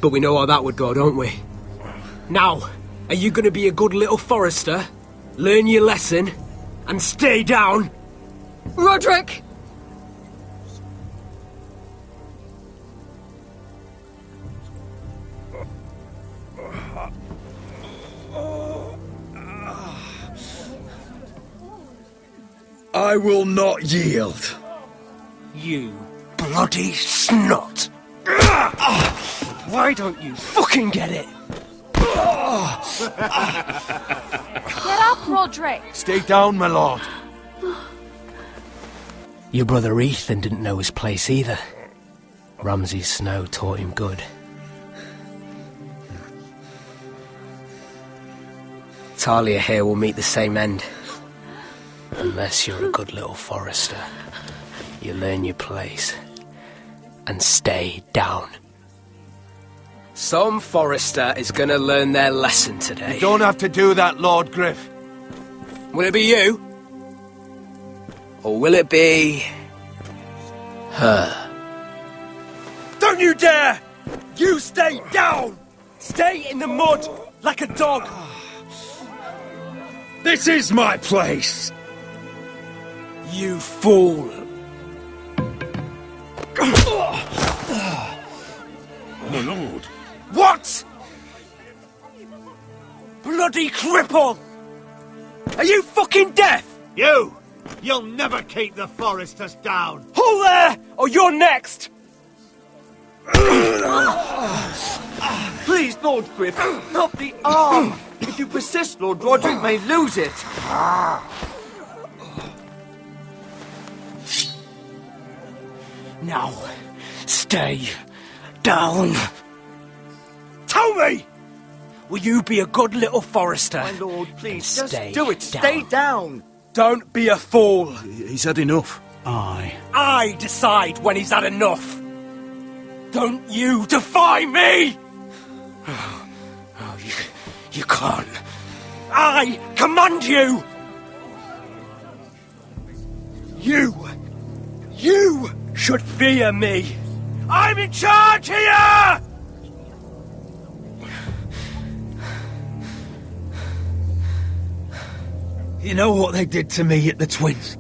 But we know how that would go, don't we? Now, are you going to be a good little Forester, learn your lesson, and stay down? Roderick! I will not yield. You bloody snot! Why don't you fucking get it? Get up, Roderick! Stay down, my lord. Your brother Ethan didn't know his place either. Ramsay's snow taught him good. Talia here will meet the same end. Unless you're a good little Forester. You learn your place. And stay down. Some Forester is gonna learn their lesson today. You don't have to do that, Lord Griff. Will it be you? Or will it be... her? Don't you dare! You stay down! Stay in the mud, like a dog! This is my place! You fool! My lord. What? Bloody cripple! Are you fucking deaf? You'll never keep the Foresters down. Hold there, or you're next! Please, Lord Griff, not the arm. If you persist, Lord Roderick may lose it. Now, stay down. Tell me! Will you be a good little Forester? My lord, please, just stay do it. down. Stay down. Don't be a fool. He's had enough. I decide when he's had enough. Don't you defy me! Oh, you can't. I command you! You should fear me! I'm in charge here! You know what they did to me at the Twins?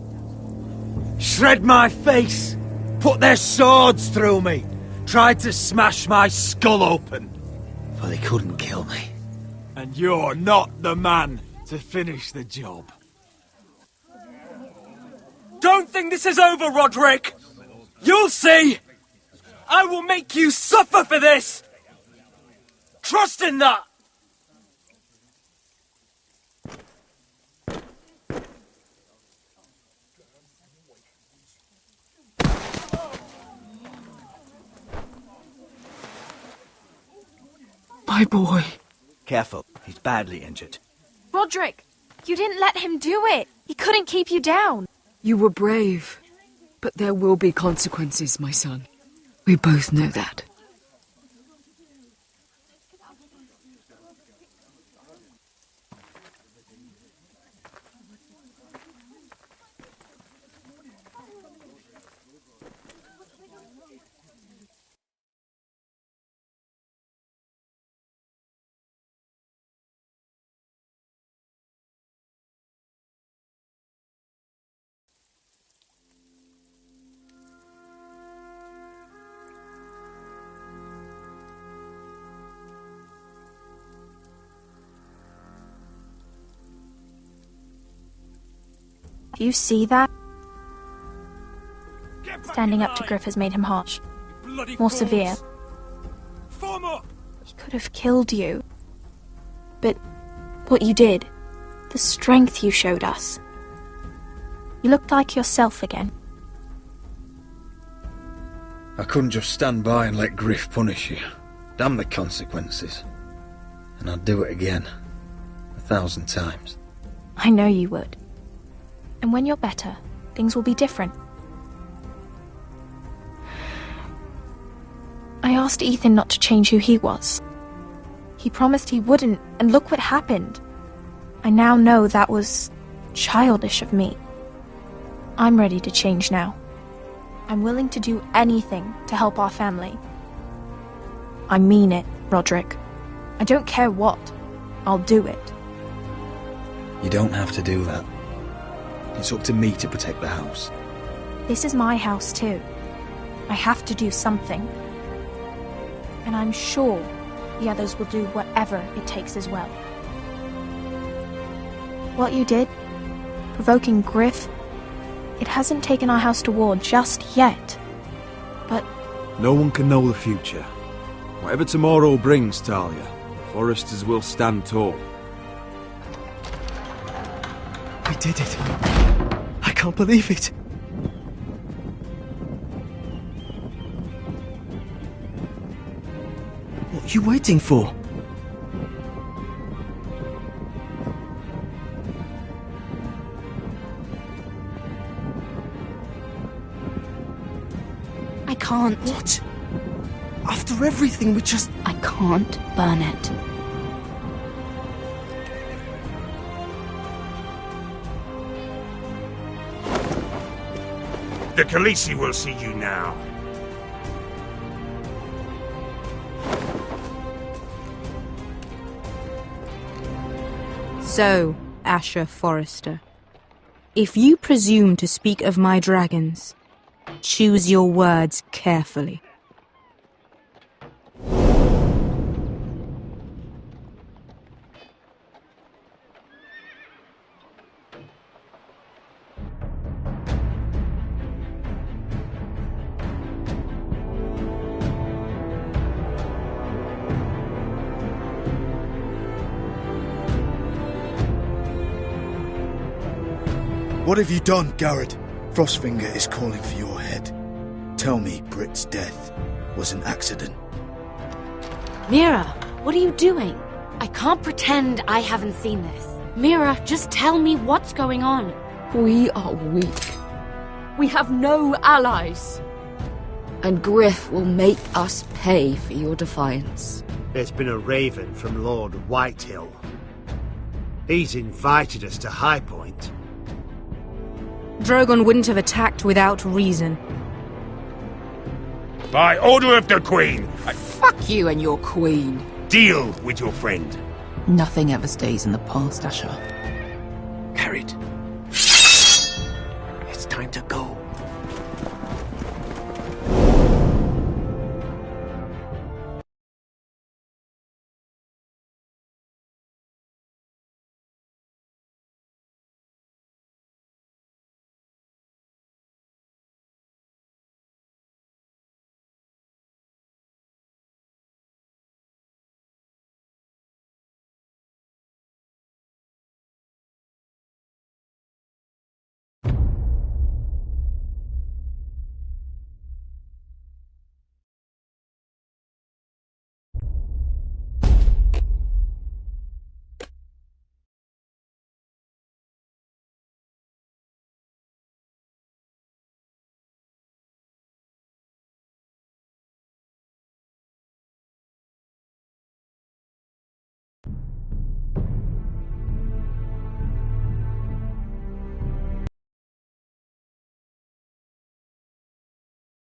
Shred my face, put their swords through me, tried to smash my skull open. But they couldn't kill me. And you're not the man to finish the job. Don't think this is over, Roderick! You'll see! I will make you suffer for this! Trust in that! My boy. Careful, he's badly injured. Roderick, you didn't let him do it. He couldn't keep you down. You were brave, but there will be consequences, my son. We both know that. Do you see that? Standing up to Griff has made him harsh. More severe. He could have killed you. But what you did, the strength you showed us. You looked like yourself again. I couldn't just stand by and let Griff punish you. Damn the consequences. And I'd do it again. 1,000 times. I know you would. And when you're better, things will be different. I asked Ethan not to change who he was. He promised he wouldn't, and look what happened. I now know that was childish of me. I'm ready to change now. I'm willing to do anything to help our family. I mean it, Roderick. I don't care what. I'll do it. You don't have to do that. It's up to me to protect the house. This is my house too. I have to do something. And I'm sure the others will do whatever it takes as well. What you did, provoking Griff, it hasn't taken our house to war just yet. But no one can know the future. Whatever tomorrow brings, Talia, the Foresters will stand tall. We did it. I can't believe it. What are you waiting for? I can't. What? After everything we just... I can't burn it. The Khaleesi will see you now. So, Asher Forrester, if you presume to speak of my dragons, choose your words carefully. What have you done, Garrett? Frostfinger is calling for your head. Tell me Britt's death was an accident. Mira, what are you doing? I can't pretend I haven't seen this. Mira, just tell me what's going on. We are weak. We have no allies. And Griff will make us pay for your defiance. There's been a raven from Lord Whitehill. He's invited us to High Point. Drogon wouldn't have attacked without reason. By order of the Queen, Fuck you and your queen. Deal with your friend. Nothing ever stays in the past, Asher. Carried. It's time to go.